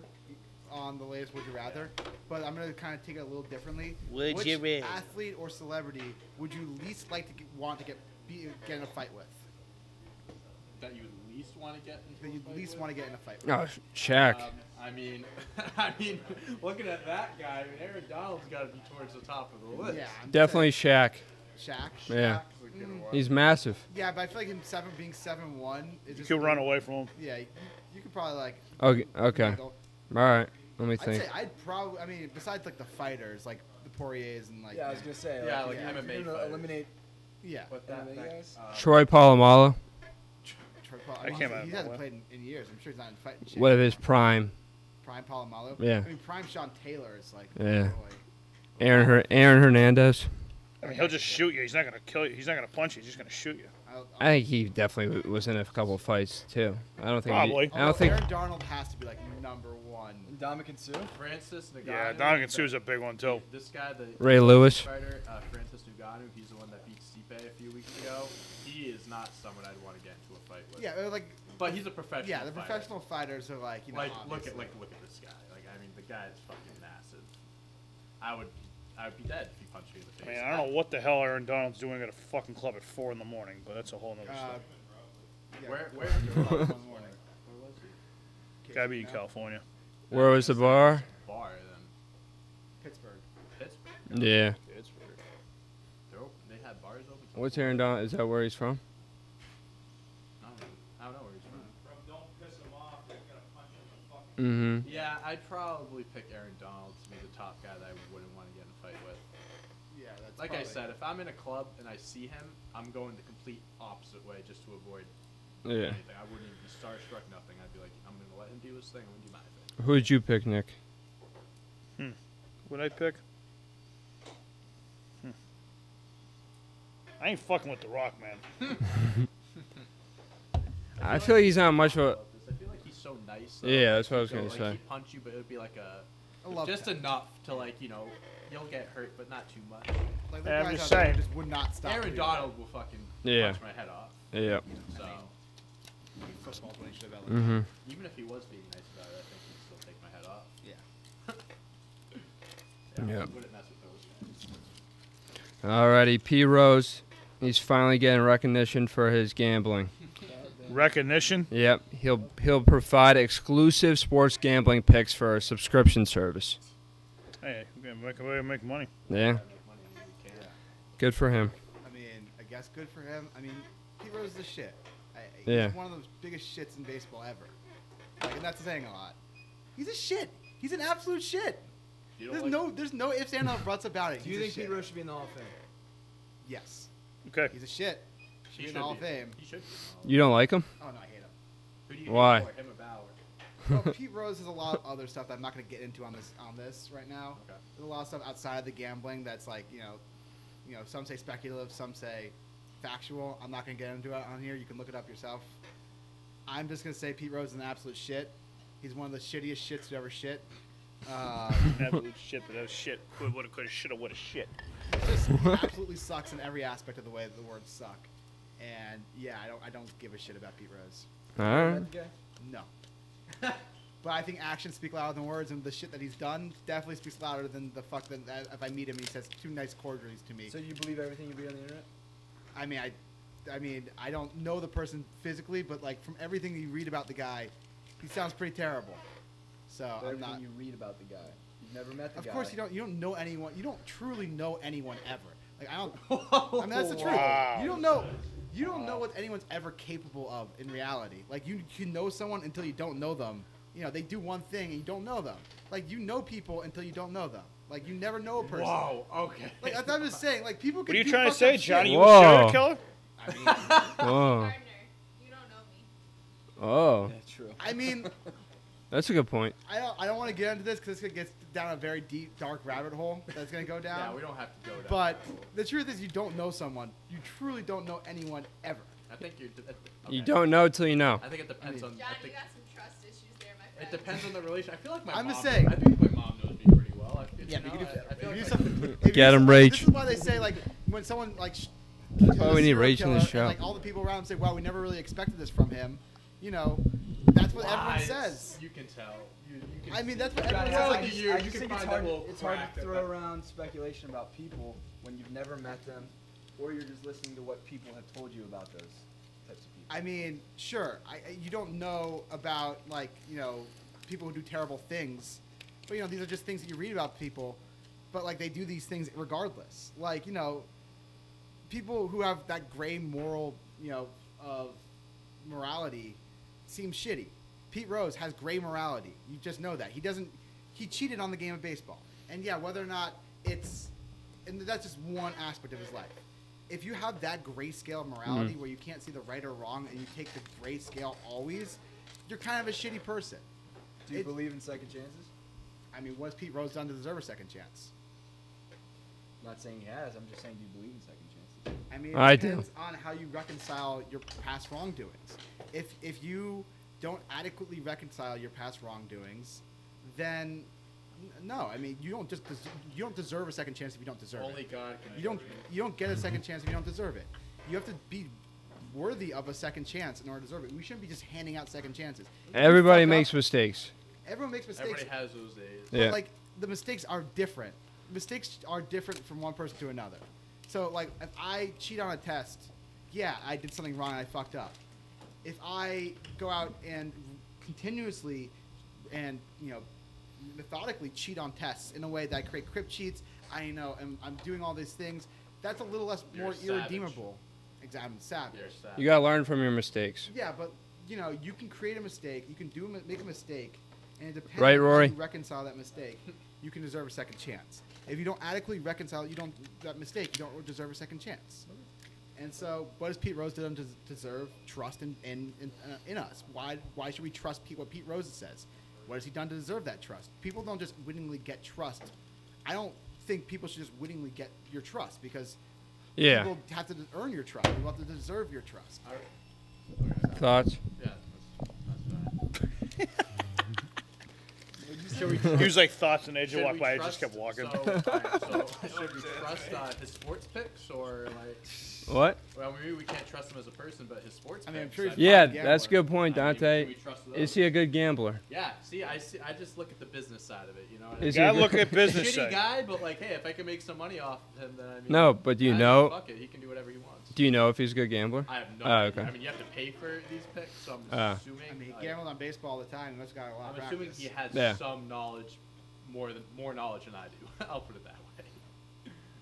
[SPEAKER 1] on the latest Would You Rather, but I'm going to kind of take it a little differently.
[SPEAKER 2] Would
[SPEAKER 1] Which
[SPEAKER 2] you rather?
[SPEAKER 1] athlete or celebrity would you least like to want to get in a fight with?
[SPEAKER 7] That you at least want to get into
[SPEAKER 1] That
[SPEAKER 7] a
[SPEAKER 1] you
[SPEAKER 7] fight
[SPEAKER 1] least
[SPEAKER 7] with?
[SPEAKER 1] want to get in a fight with?
[SPEAKER 4] Oh, Shaq.
[SPEAKER 7] I mean, I mean, looking at that guy, I mean, Aaron Donald's got to be towards the top of the list.
[SPEAKER 1] Yeah, I'm
[SPEAKER 4] Definitely Shaq.
[SPEAKER 1] saying Shaq.
[SPEAKER 4] Yeah.
[SPEAKER 7] Would give it a whirl.
[SPEAKER 4] He's massive.
[SPEAKER 1] Yeah, but I feel like him being 7'1",
[SPEAKER 3] You
[SPEAKER 1] just
[SPEAKER 3] could run away from him.
[SPEAKER 1] Yeah, you could probably like.
[SPEAKER 4] Okay. Okay.
[SPEAKER 1] go-
[SPEAKER 4] All right. Let me
[SPEAKER 1] I'd
[SPEAKER 4] think.
[SPEAKER 1] say I'd probably. I mean, besides like the fighters, like the Poiriers and like.
[SPEAKER 5] Yeah, I was gonna say.
[SPEAKER 7] Yeah,
[SPEAKER 5] like,
[SPEAKER 7] like
[SPEAKER 5] if
[SPEAKER 7] MMA
[SPEAKER 5] you're gonna
[SPEAKER 7] fighters.
[SPEAKER 5] eliminate.
[SPEAKER 1] Yeah.
[SPEAKER 7] But
[SPEAKER 5] MMA guys?
[SPEAKER 4] Troy Polamalu.
[SPEAKER 1] Troy Paul-
[SPEAKER 3] I can't
[SPEAKER 1] he
[SPEAKER 3] remember
[SPEAKER 1] hasn't
[SPEAKER 3] what.
[SPEAKER 1] played in years. I'm sure he's not in fighting shape.
[SPEAKER 4] What of his prime?
[SPEAKER 1] Prime Palomalu.
[SPEAKER 4] Yeah.
[SPEAKER 1] I mean, prime Sean Taylor is like.
[SPEAKER 4] Yeah.
[SPEAKER 1] boy.
[SPEAKER 4] Aaron Hernandez.
[SPEAKER 3] I mean, he'll just shoot you. He's not going to kill you. He's not going to punch you. He's just going to shoot you.
[SPEAKER 4] I think he definitely was in a couple of fights too. I don't think.
[SPEAKER 3] Probably.
[SPEAKER 4] I don't think.
[SPEAKER 1] Aaron Darnold has to be like number one.
[SPEAKER 5] Dominican Sue.
[SPEAKER 7] Francis Ngannou.
[SPEAKER 3] Yeah, Dominican Sue's a big one, too.
[SPEAKER 7] This guy, the
[SPEAKER 4] Ray Lewis.
[SPEAKER 7] fighter, Francis Ngannou, he's the one that beat Stipe a few weeks ago. He is not someone I'd want to get into a fight with.
[SPEAKER 1] Yeah, like.
[SPEAKER 7] But he's a professional.
[SPEAKER 1] Yeah, the
[SPEAKER 7] fighter.
[SPEAKER 1] professional fighters are like, you know,
[SPEAKER 7] Like look
[SPEAKER 1] obviously.
[SPEAKER 7] at this guy. Like I mean, the guy is fucking massive. I would be dead if he punched me in the
[SPEAKER 3] I
[SPEAKER 7] face.
[SPEAKER 3] mean, I don't know what the hell Aaron Donald's doing at a fucking club at 4 in the morning, but that's a whole nother story.
[SPEAKER 1] Yeah,
[SPEAKER 7] Where?
[SPEAKER 1] one morning.
[SPEAKER 7] Where was he?
[SPEAKER 3] Gotta be in California.
[SPEAKER 4] Where was the bar?
[SPEAKER 7] Bar then.
[SPEAKER 1] Pittsburgh.
[SPEAKER 7] Pittsburgh.
[SPEAKER 4] Yeah.
[SPEAKER 7] They had bars open.
[SPEAKER 4] What's Aaron Donald? Is that where he's from?
[SPEAKER 7] I don't know where he's from.
[SPEAKER 4] Mm-hmm.
[SPEAKER 7] Yeah, I'd probably pick Aaron Donald to be the top guy that I wouldn't want to get in a fight with.
[SPEAKER 1] Yeah, that's
[SPEAKER 7] Like
[SPEAKER 1] probably,
[SPEAKER 7] I said, if I'm in a club and I see him, I'm going the complete opposite way just to avoid
[SPEAKER 4] Yeah.
[SPEAKER 7] anything. I wouldn't even be starstruck, nothing. I'd be like, I'm going to let him do his thing. I'm going to do my thing.
[SPEAKER 4] Who did you pick, Nick?
[SPEAKER 3] What'd I pick? I ain't fucking with The Rock, man.
[SPEAKER 4] I feel like he's not much of a.
[SPEAKER 7] I feel like he's so nice. though.
[SPEAKER 4] Yeah, that's what I was
[SPEAKER 7] So,
[SPEAKER 4] gonna
[SPEAKER 7] like,
[SPEAKER 4] say.
[SPEAKER 7] He'd punch you, but it would be like
[SPEAKER 1] I love
[SPEAKER 7] just
[SPEAKER 1] that.
[SPEAKER 7] enough to like, you'll get hurt, but not too much.
[SPEAKER 1] Like,
[SPEAKER 3] Yeah, I'm
[SPEAKER 1] guys
[SPEAKER 3] just
[SPEAKER 1] out there
[SPEAKER 3] saying.
[SPEAKER 1] just would not stop.
[SPEAKER 7] Aaron
[SPEAKER 1] doing
[SPEAKER 7] Donald will fucking
[SPEAKER 4] Yeah.
[SPEAKER 7] punch my head off.
[SPEAKER 4] Yeah.
[SPEAKER 7] So
[SPEAKER 1] First of all, when he should have
[SPEAKER 4] Mm-hmm.
[SPEAKER 7] Even if he was being nice about it, I think he'd still take my head off.
[SPEAKER 1] Yeah.
[SPEAKER 4] Yeah.
[SPEAKER 7] I wouldn't mess with those guys.
[SPEAKER 4] Alrighty, P. Rose. He's finally getting recognition for his gambling.
[SPEAKER 3] Recognition.
[SPEAKER 4] Yep, he'll provide exclusive sports gambling picks for a subscription service.
[SPEAKER 3] Hey, we're gonna make money.
[SPEAKER 4] Yeah, good for him.
[SPEAKER 1] I mean, I guess good for him. I mean, Pete Rose is the shit.
[SPEAKER 4] Yeah.
[SPEAKER 1] He's one of the biggest shits in baseball ever. Like, and that's saying a lot. He's a shit. He's an absolute shit.
[SPEAKER 7] You don't
[SPEAKER 1] There's no ifs and no buts about it.
[SPEAKER 5] Do you
[SPEAKER 1] He's a
[SPEAKER 5] think Pete
[SPEAKER 1] shit.
[SPEAKER 5] Rose should be in the Hall of Fame?
[SPEAKER 1] Yes.
[SPEAKER 3] Okay.
[SPEAKER 1] He's a shit. Should be in the Hall of Fame.
[SPEAKER 7] He should be.
[SPEAKER 4] You don't like him?
[SPEAKER 1] Oh no, I hate him.
[SPEAKER 7] Who do you
[SPEAKER 4] Why?
[SPEAKER 7] hate more, him or Bauer?
[SPEAKER 1] Well, Pete Rose has a lot of other stuff that I'm not going to get into on this right now.
[SPEAKER 7] Okay.
[SPEAKER 1] There's a lot of stuff outside of the gambling that's like, you know, some say speculative, some say factual. I'm not going to get into it on here. You can look it up yourself. I'm just going to say Pete Rose is an absolute shit. He's one of the shittiest shits to ever shit.
[SPEAKER 3] Absolute shit. That was shit. Woulda, coulda, shoulda, woulda, shit.
[SPEAKER 1] Just absolutely sucks in every aspect of the way that the words suck. And yeah, I don't give a shit about Pete Rose.
[SPEAKER 4] All right.
[SPEAKER 5] That guy?
[SPEAKER 1] No. But I think actions speak louder than words, and the shit that he's done definitely speaks louder than the fuck that if I meet him, he says two nice cordials to me.
[SPEAKER 5] So you believe everything you read on the internet?
[SPEAKER 1] I mean, I don't know the person physically, but like from everything you read about the guy, he sounds pretty terrible. So I'm
[SPEAKER 5] Everything
[SPEAKER 1] not.
[SPEAKER 5] you read about the guy. You've never met the guy.
[SPEAKER 1] Of course, you don't know anyone. You don't truly know anyone ever. Like I don't. I mean, that's the truth.
[SPEAKER 3] Wow.
[SPEAKER 1] You don't know. You don't know what anyone's ever capable of in reality. Like you know someone until you don't know them. You know, they do one thing and you don't know them. Like you know people until you don't know them. Like you never know a person.
[SPEAKER 7] Whoa. Okay.
[SPEAKER 1] Like that's what I'm just saying. Like people.
[SPEAKER 3] What
[SPEAKER 1] Can
[SPEAKER 3] are you
[SPEAKER 1] do
[SPEAKER 3] trying to
[SPEAKER 1] fucked
[SPEAKER 3] say,
[SPEAKER 1] up
[SPEAKER 3] Johnny?
[SPEAKER 1] shit.
[SPEAKER 3] You
[SPEAKER 4] Whoa.
[SPEAKER 3] a serial killer?
[SPEAKER 1] I mean,
[SPEAKER 4] Whoa.
[SPEAKER 6] Gardner, you don't know me.
[SPEAKER 4] Oh,
[SPEAKER 5] That's true.
[SPEAKER 1] I mean,
[SPEAKER 4] that's a good point.
[SPEAKER 1] I don't want to get into this because it gets down a very deep, dark rabbit hole that's gonna go down.
[SPEAKER 7] Yeah, we don't have to go down.
[SPEAKER 1] But the truth is, you don't know someone. You truly don't know anyone ever.
[SPEAKER 7] I think you're.
[SPEAKER 4] You
[SPEAKER 7] okay.
[SPEAKER 4] don't know till you know.
[SPEAKER 7] I think it depends on.
[SPEAKER 6] John,
[SPEAKER 7] I
[SPEAKER 6] you
[SPEAKER 7] think
[SPEAKER 6] got some trust issues there, my friend.
[SPEAKER 7] it depends on the relation. I feel like my
[SPEAKER 1] I'm
[SPEAKER 7] mom.
[SPEAKER 1] just saying.
[SPEAKER 7] I think my mom knows me pretty well.
[SPEAKER 1] Yeah, but you can
[SPEAKER 7] I feel
[SPEAKER 1] do
[SPEAKER 7] like
[SPEAKER 1] something.
[SPEAKER 4] Get him, Rach.
[SPEAKER 1] This is why they say like when someone like.
[SPEAKER 4] That's why we need
[SPEAKER 1] serial
[SPEAKER 4] Rach in the
[SPEAKER 1] killer,
[SPEAKER 4] show.
[SPEAKER 1] And, like all the people around him say, "Wow, we never really expected this from him." You know, that's what everyone
[SPEAKER 7] lies.
[SPEAKER 1] says.
[SPEAKER 7] You can tell. You can
[SPEAKER 1] I mean, that's what
[SPEAKER 5] Johnny,
[SPEAKER 1] everyone
[SPEAKER 7] Well,
[SPEAKER 1] says.
[SPEAKER 7] you-
[SPEAKER 5] I
[SPEAKER 7] you
[SPEAKER 5] just
[SPEAKER 7] can
[SPEAKER 5] think it's
[SPEAKER 7] find
[SPEAKER 5] hard.
[SPEAKER 7] that little
[SPEAKER 5] It's hard
[SPEAKER 7] crack
[SPEAKER 5] to
[SPEAKER 7] that-
[SPEAKER 5] throw around speculation about people when you've never met them, or you're just listening to what people have told you about those types of people.
[SPEAKER 1] I mean, sure, you don't know about like people who do terrible things, but these are just things that you read about people, but like they do these things regardless. Like people who have that gray moral of morality seem shitty. Pete Rose has gray morality. You just know that he cheated on the game of baseball, and yeah, whether or not and that's just one aspect of his life. If you have that gray scale of morality where you can't see the right or wrong and you take the gray scale always, you're kind of a shitty person.
[SPEAKER 5] Do you believe in second chances?
[SPEAKER 1] I mean, what's Pete Rose done to deserve a second chance?
[SPEAKER 5] I'm not saying he has. I'm just saying, do you believe in second chances?
[SPEAKER 1] I mean,
[SPEAKER 4] I
[SPEAKER 1] it
[SPEAKER 4] do.
[SPEAKER 1] depends on how you reconcile your past wrongdoings. If you don't adequately reconcile your past wrongdoings, then no. I mean, you don't deserve a second chance if you don't deserve
[SPEAKER 7] Only
[SPEAKER 1] it.
[SPEAKER 7] God can.
[SPEAKER 1] You don't get a second chance if you don't deserve it. You have to be worthy of a second chance in order to deserve it. We shouldn't be just handing out second chances. If you
[SPEAKER 4] Everybody
[SPEAKER 1] fuck
[SPEAKER 4] makes
[SPEAKER 1] up,
[SPEAKER 4] mistakes.
[SPEAKER 1] everyone makes mistakes.
[SPEAKER 7] Everybody has those days.
[SPEAKER 1] But
[SPEAKER 4] Yeah.
[SPEAKER 1] like the mistakes are different. Mistakes are different from one person to another. So like if I cheat on a test, yeah, I did something wrong and I fucked up. If I go out and continuously and methodically cheat on tests in a way that I create crypt cheats, I'm doing all these things, that's a little less
[SPEAKER 7] You're
[SPEAKER 1] more
[SPEAKER 7] a savage.
[SPEAKER 1] irredeemable. Exactly, I'm savage.
[SPEAKER 7] You're sad.
[SPEAKER 4] You gotta learn from your mistakes.
[SPEAKER 1] Yeah, but you can create a mistake, you can make a mistake, and it depends
[SPEAKER 4] Right,
[SPEAKER 1] on how
[SPEAKER 4] Rory?
[SPEAKER 1] you reconcile that mistake. You can deserve a second chance. If you don't adequately reconcile that mistake, you don't deserve a second chance. And so, what does Pete Rose done to deserve trust in us? Why should we trust what Pete Rose says? What has he done to deserve that trust? People don't just wittingly get trust. I don't think people should just wittingly get your trust because
[SPEAKER 4] Yeah.
[SPEAKER 1] people have to earn your trust. People have to deserve your trust.
[SPEAKER 7] Okay.
[SPEAKER 4] Thoughts?
[SPEAKER 7] Yeah. That's fine. Should we
[SPEAKER 3] He was like thoughts, and AJ
[SPEAKER 7] should
[SPEAKER 3] walked
[SPEAKER 7] we
[SPEAKER 3] by and
[SPEAKER 7] trust-
[SPEAKER 3] just kept walking.
[SPEAKER 7] So, alright, so should we trust his sports picks or like?
[SPEAKER 4] What?
[SPEAKER 7] Well, maybe we can't trust him as a person, but his sports
[SPEAKER 1] I mean, I'm
[SPEAKER 7] picks.
[SPEAKER 1] sure he's
[SPEAKER 4] Yeah,
[SPEAKER 1] fine
[SPEAKER 4] that's a
[SPEAKER 1] gambler.
[SPEAKER 4] good point,
[SPEAKER 7] I mean,
[SPEAKER 4] Dante.
[SPEAKER 7] can we trust those?
[SPEAKER 4] Is he a good gambler?
[SPEAKER 7] Yeah. See, I just look at the business side of it. You know. What I
[SPEAKER 4] Is
[SPEAKER 7] mean?
[SPEAKER 4] he a
[SPEAKER 3] Gotta
[SPEAKER 4] good-
[SPEAKER 3] look at business
[SPEAKER 7] Shitty
[SPEAKER 3] side.
[SPEAKER 7] guy, but like, hey, if I can make some money off him, then I mean.
[SPEAKER 4] No, but do you
[SPEAKER 7] I-
[SPEAKER 4] know?
[SPEAKER 7] Fuck it, he can do whatever he wants.
[SPEAKER 4] Do you know if he's a good gambler?
[SPEAKER 7] I have no
[SPEAKER 4] Oh,
[SPEAKER 7] idea.
[SPEAKER 4] okay.
[SPEAKER 7] I mean, you have to pay for these picks, so I'm
[SPEAKER 4] Ah.
[SPEAKER 7] assuming.
[SPEAKER 1] I mean, he
[SPEAKER 7] like,
[SPEAKER 1] gambled on baseball all the time. He must have got a lot
[SPEAKER 7] I'm
[SPEAKER 1] of
[SPEAKER 7] assuming
[SPEAKER 1] practice.
[SPEAKER 7] he has
[SPEAKER 4] Yeah.
[SPEAKER 7] some knowledge, more knowledge than I do. I'll put it that way.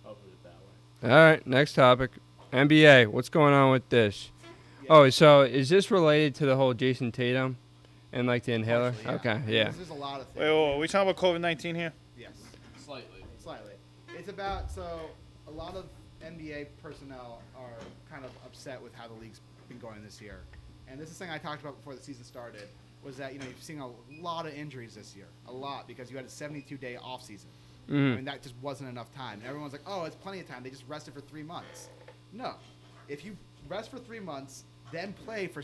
[SPEAKER 7] I'll put it that way.
[SPEAKER 4] All right, next topic. NBA. What's going on with this? Oh, so is this related to the whole Jason Tatum and like the inhaler?
[SPEAKER 1] Partially,
[SPEAKER 4] Okay,
[SPEAKER 1] I mean,
[SPEAKER 4] yeah.
[SPEAKER 1] There's a lot of things.
[SPEAKER 3] Wait, are we talking about COVID-19 here?
[SPEAKER 1] Yes.
[SPEAKER 7] Slightly.
[SPEAKER 1] Slightly. It's about, so a lot of NBA personnel are kind of upset with how the league's been going this year. And this is something I talked about before the season started, was that, you've seen a lot of injuries this year. A lot, because you had a 72-day off season. I
[SPEAKER 4] Mhm.
[SPEAKER 1] mean, that just wasn't enough time. And everyone's like, oh, it's plenty of time. They just rested for 3 months. No. If you rest for 3 months, then play for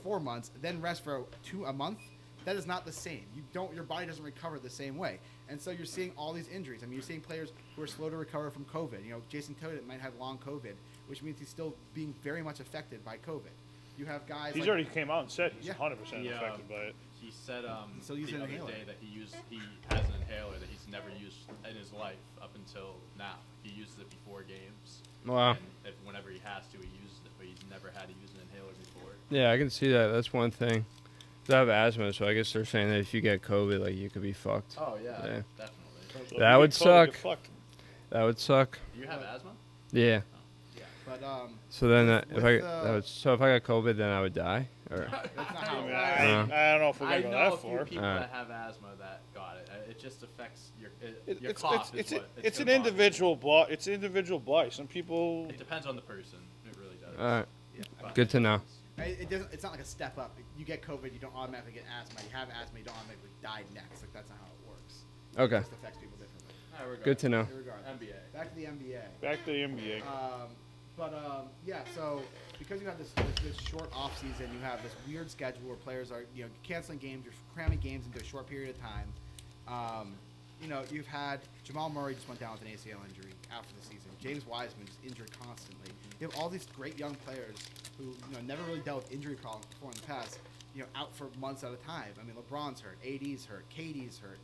[SPEAKER 1] 4 months, then rest for a month, that is not the same. Your body doesn't recover the same way. And so you're seeing all these injuries. I mean, you're seeing players who are slow to recover from COVID. Jason Tatum might have long COVID, which means he's still being very much affected by COVID. You have guys
[SPEAKER 3] He's
[SPEAKER 1] like,
[SPEAKER 3] already came out and said he's
[SPEAKER 1] Yeah.
[SPEAKER 3] 100%
[SPEAKER 7] He,
[SPEAKER 3] affected by it.
[SPEAKER 7] He said
[SPEAKER 1] So use
[SPEAKER 7] the
[SPEAKER 1] an
[SPEAKER 7] other
[SPEAKER 1] inhaler.
[SPEAKER 7] day that he has an inhaler that he's never used in his life up until now. He uses it before games.
[SPEAKER 4] Wow.
[SPEAKER 7] And whenever he has to, he uses it, but he's never had to use an inhaler before.
[SPEAKER 4] Yeah, I can see that. That's one thing. 'Cause I have asthma, so I guess they're saying that if you get COVID, like you could be fucked.
[SPEAKER 7] Oh yeah,
[SPEAKER 4] Yeah.
[SPEAKER 7] definitely.
[SPEAKER 3] So
[SPEAKER 4] That
[SPEAKER 3] if you
[SPEAKER 4] would
[SPEAKER 3] get COVID, you're
[SPEAKER 4] suck.
[SPEAKER 3] fucked.
[SPEAKER 4] That would suck.
[SPEAKER 7] Do you have asthma?
[SPEAKER 4] Yeah.
[SPEAKER 1] but
[SPEAKER 4] So then,
[SPEAKER 1] With
[SPEAKER 4] if I got COVID, then I would die. Or
[SPEAKER 1] that's not
[SPEAKER 3] I,
[SPEAKER 1] how
[SPEAKER 3] mean,
[SPEAKER 1] it
[SPEAKER 3] I,
[SPEAKER 1] works.
[SPEAKER 3] I don't know if we're
[SPEAKER 7] I
[SPEAKER 3] gonna go
[SPEAKER 7] know
[SPEAKER 3] that
[SPEAKER 7] a few
[SPEAKER 3] far.
[SPEAKER 7] people
[SPEAKER 4] Alright.
[SPEAKER 7] that have asthma that got it. It just affects your
[SPEAKER 3] It's
[SPEAKER 7] cough.
[SPEAKER 3] it's
[SPEAKER 7] is what
[SPEAKER 3] it's an
[SPEAKER 7] gonna bother you.
[SPEAKER 3] individual block. It's individual block. Some people.
[SPEAKER 7] It depends on the person. It really does.
[SPEAKER 4] all right,
[SPEAKER 7] But
[SPEAKER 4] good to know.
[SPEAKER 1] It doesn't. It's not like a step up. You get COVID, you don't automatically get asthma. You have asthma, you don't automatically die next. Like that's not how it works.
[SPEAKER 4] Okay.
[SPEAKER 1] It just affects people differently.
[SPEAKER 7] All right,
[SPEAKER 4] Good to know.
[SPEAKER 1] Regardless.
[SPEAKER 7] NBA.
[SPEAKER 1] Back to the NBA.
[SPEAKER 3] Back to the NBA.
[SPEAKER 1] Yeah. So because you have this short off season, you have this weird schedule where players are canceling games, you're cramming games into a short period of time. You've had Jamal Murray just went down with an ACL injury after the season. James Wiseman just injured constantly. You have all these great young players who never really dealt with injury problems before in the past. Out for months at a time. I mean, LeBron's hurt, AD's hurt, KD's hurt,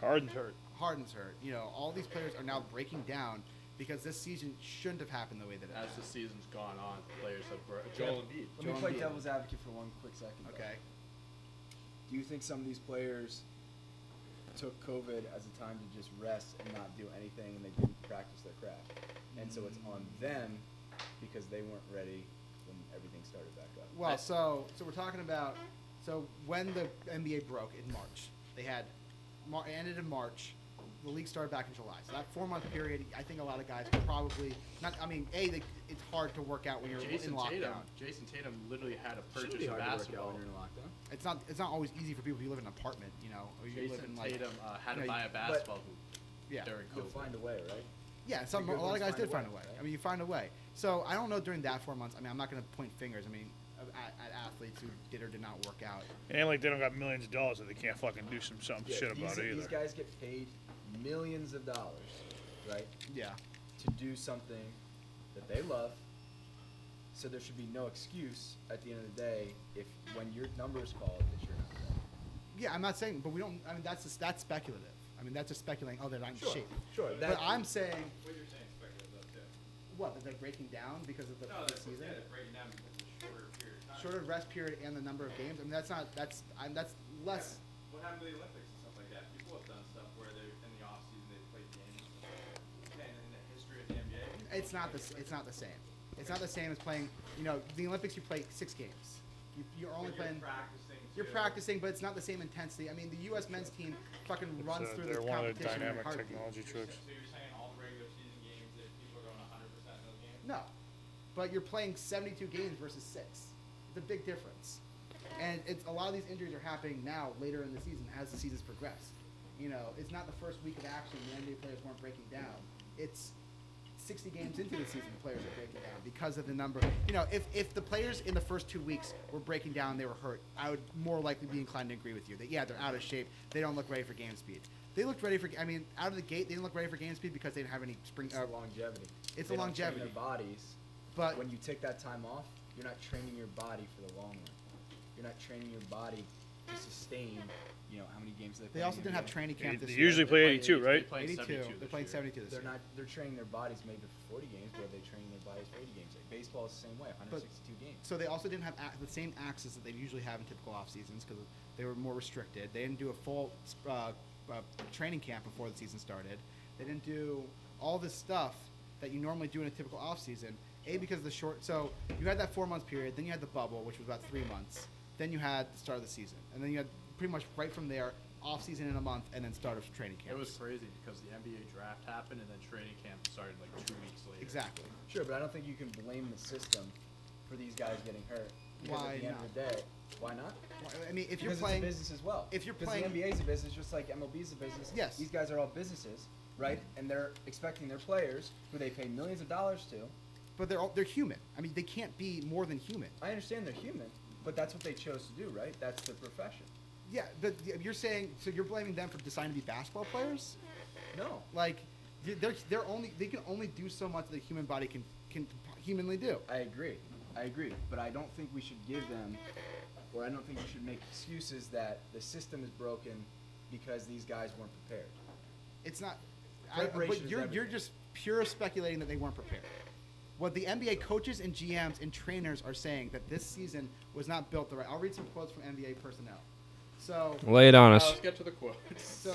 [SPEAKER 3] Harden's hurt.
[SPEAKER 1] Harden's hurt. All these players are now breaking down because this season shouldn't have happened the way that it
[SPEAKER 7] As
[SPEAKER 1] has.
[SPEAKER 7] the season's gone on, players have Joel Embiid.
[SPEAKER 5] Let me
[SPEAKER 1] Joel
[SPEAKER 5] play
[SPEAKER 1] Embiid.
[SPEAKER 5] devil's advocate for one quick second. though.
[SPEAKER 1] Okay.
[SPEAKER 5] Do you think some of these players took COVID as a time to just rest and not do anything, and they didn't practice their craft, and so it's on them because they weren't ready when everything started back up?
[SPEAKER 1] Well, so we're talking about when the NBA broke in March, they had it ended in March. The league started back in July. So that 4-month period, I think a lot of guys could probably not. I mean, it's hard to work out when you're in lockdown.
[SPEAKER 7] Jason Tatum literally had a
[SPEAKER 5] Shouldn't
[SPEAKER 7] purchase
[SPEAKER 5] be
[SPEAKER 7] of
[SPEAKER 5] hard to work out
[SPEAKER 7] basketball.
[SPEAKER 5] when you're in lockdown.
[SPEAKER 1] It's not always easy for people who live in an apartment, or you live
[SPEAKER 7] Jason
[SPEAKER 1] in like
[SPEAKER 7] Tatum had to
[SPEAKER 1] you know,
[SPEAKER 7] buy a basketball hoop
[SPEAKER 1] yeah.
[SPEAKER 7] during
[SPEAKER 5] You'll
[SPEAKER 7] COVID.
[SPEAKER 5] find a way, right?
[SPEAKER 1] Yeah,
[SPEAKER 5] The good
[SPEAKER 1] a lot of
[SPEAKER 5] ones
[SPEAKER 1] guys
[SPEAKER 5] find
[SPEAKER 1] did
[SPEAKER 5] a
[SPEAKER 1] find a
[SPEAKER 5] way,
[SPEAKER 1] way.
[SPEAKER 5] right?
[SPEAKER 1] I mean, you find a way. So I don't know during that 4 months. I mean, I'm not going to point fingers. I mean, at athletes who did or did not work out.
[SPEAKER 3] It ain't like they don't got millions of dollars that they can't fucking do some shit about
[SPEAKER 5] these,
[SPEAKER 3] it either.
[SPEAKER 5] These guys get paid millions of dollars, right,
[SPEAKER 1] Yeah.
[SPEAKER 5] to do something that they love. So there should be no excuse at the end of the day if when your number is called that you're not ready.
[SPEAKER 1] Yeah, I'm not saying, but we don't. I mean, that's speculative. I mean, that's just speculating. Oh, they're not in shape.
[SPEAKER 5] Sure.
[SPEAKER 1] But I'm saying,
[SPEAKER 8] What you're saying is speculative though too.
[SPEAKER 1] what, that they're breaking down because of the season?
[SPEAKER 8] They're breaking down because of the shorter period of time.
[SPEAKER 1] Shorter rest period and the number of games. I mean, that's less.
[SPEAKER 8] What happened to the Olympics and stuff like that? People have done stuff where they're in the off season they played games. Okay, in the history of the NBA.
[SPEAKER 1] It's not the same. It's not the same as playing. The Olympics you play 6 games. You're only playing.
[SPEAKER 8] Practicing.
[SPEAKER 1] You're practicing, but it's not the same intensity. I mean, the U.S. men's team fucking runs through
[SPEAKER 3] They're
[SPEAKER 1] this
[SPEAKER 3] one of the
[SPEAKER 1] competition in a
[SPEAKER 3] dynamic
[SPEAKER 1] heartbeat.
[SPEAKER 3] technology tricks.
[SPEAKER 8] So you're saying all the regular season games that people are going 100% in those games?
[SPEAKER 1] No, but you're playing 72 games versus 6. It's a big difference, and a lot of these injuries are happening now later in the season as the season's progressed. It's not the first week of action. The NBA players weren't breaking down. It's 60 games into the season, the players are breaking down because of the number. You know, if the players in the first 2 weeks were breaking down and they were hurt, I would more likely be inclined to agree with you that, yeah, they're out of shape. They don't look ready for game speed. They looked ready for, I mean, out of the gate, they didn't look ready for game speed because they didn't have any spring.
[SPEAKER 5] It's the longevity.
[SPEAKER 1] It's
[SPEAKER 5] They
[SPEAKER 1] the
[SPEAKER 5] don't train
[SPEAKER 1] longevity.
[SPEAKER 5] their bodies.
[SPEAKER 1] But
[SPEAKER 5] When you take that time off, you're not training your body for the long run. You're not training your body to sustain, you know, how many games they play.
[SPEAKER 1] they also
[SPEAKER 5] in the
[SPEAKER 1] didn't have
[SPEAKER 5] NBA.
[SPEAKER 1] training camp this
[SPEAKER 3] They
[SPEAKER 1] year.
[SPEAKER 3] usually play 82, right?
[SPEAKER 2] They played
[SPEAKER 1] 82.
[SPEAKER 2] 72
[SPEAKER 1] They're
[SPEAKER 2] this
[SPEAKER 1] playing
[SPEAKER 2] year.
[SPEAKER 1] 72 this
[SPEAKER 5] They're
[SPEAKER 1] year.
[SPEAKER 5] not. They're training their bodies maybe for 40 games, but they're training their bodies for 80 games. Like baseball is the same way, 162 games.
[SPEAKER 1] So they also didn't have the same access that they usually have in typical off seasons because they were more restricted. They didn't do a full training camp before the season started. They didn't do all this stuff that you normally do in a typical off season. Because of the short. So you had that 4 month period. Then you had the bubble, which was about 3 months. Then you had the start of the season, and then you had pretty much right from there off season in a month, and then start of training camp.
[SPEAKER 7] It was crazy because the NBA draft happened and then training camp started like 2 weeks later.
[SPEAKER 1] Exactly.
[SPEAKER 5] Sure, but I don't think you can blame the system for these guys getting hurt. Because
[SPEAKER 1] Why
[SPEAKER 5] at the end of the day, why not?
[SPEAKER 1] I mean, if you're
[SPEAKER 5] Because
[SPEAKER 1] playing,
[SPEAKER 5] it's a business as well.
[SPEAKER 1] if you're
[SPEAKER 5] Because
[SPEAKER 1] playing-
[SPEAKER 5] the NBA is a business, just like MLB is a business.
[SPEAKER 1] Yes.
[SPEAKER 5] These guys are all businesses, right? And they're expecting their players, who they pay millions of dollars to.
[SPEAKER 1] but they're human. I mean, they can't be more than human.
[SPEAKER 5] I understand they're human, but that's what they chose to do, right? That's their profession.
[SPEAKER 1] Yeah, but you're saying so you're blaming them for deciding to be basketball players?
[SPEAKER 5] No.
[SPEAKER 1] Like, they can only do so much that the human body can humanly do.
[SPEAKER 5] I agree, but I don't think we should give them, or I don't think we should make excuses that the system is broken because these guys weren't prepared.
[SPEAKER 1] It's not.
[SPEAKER 5] Preparation
[SPEAKER 1] But
[SPEAKER 5] is
[SPEAKER 1] you're
[SPEAKER 5] everything.
[SPEAKER 1] just pure speculating that they weren't prepared. What the NBA coaches and GMs and trainers are saying that this season was not built the right. I'll read some quotes from NBA personnel. So,
[SPEAKER 4] Lay it on us.
[SPEAKER 7] Let's get to the quotes.
[SPEAKER 1] so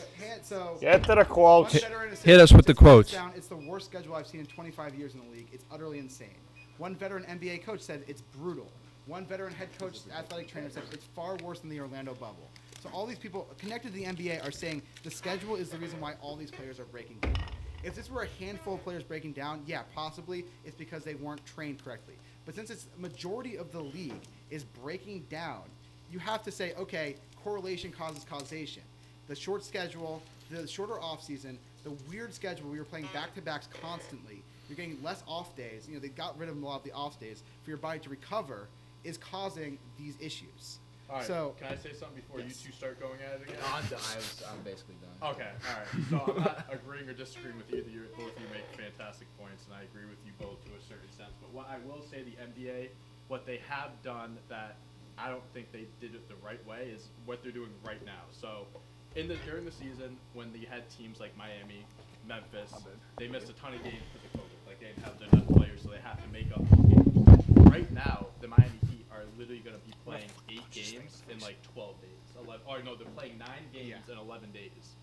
[SPEAKER 3] Get to the
[SPEAKER 1] one
[SPEAKER 3] quotes.
[SPEAKER 1] veteran has
[SPEAKER 4] Hit
[SPEAKER 1] said,
[SPEAKER 4] us with the
[SPEAKER 1] "It's hands
[SPEAKER 4] quotes."
[SPEAKER 1] down, it's the worst schedule I've seen in 25 years in the league. It's utterly insane." One veteran NBA coach said it's brutal. One veteran head coach, athletic trainer said it's far worse than the Orlando bubble. So all these people connected to the NBA are saying the schedule is the reason why all these players are breaking down. If this were a handful of players breaking down, yeah, possibly it's because they weren't trained correctly. But since it's majority of the league is breaking down, you have to say, okay, correlation causes causation. The short schedule, the shorter offseason, the weird schedule where you're playing back-to-backs constantly, you're getting less off days. You know, they got rid of a lot of the off days for your body to recover is causing these issues.
[SPEAKER 7] All right.
[SPEAKER 1] So,
[SPEAKER 7] Can I say something before you two start going at it again?
[SPEAKER 5] I'm basically done.
[SPEAKER 7] Okay, all right. So I'm not agreeing or disagreeing with either. Both of you make fantastic points, and I agree with you both to a certain sense. But what I will say, the NBA, what they have done that I don't think they did it the right way is what they're doing right now. So during the season, when they had teams like Miami, Memphis, they missed a ton of games because of COVID. Like, they didn't have their best players, so they have to make up those games. Right now, the Miami Heat are literally going to be playing 8 games in like 12 days. 11, or no, they're playing 9 games in 11 days.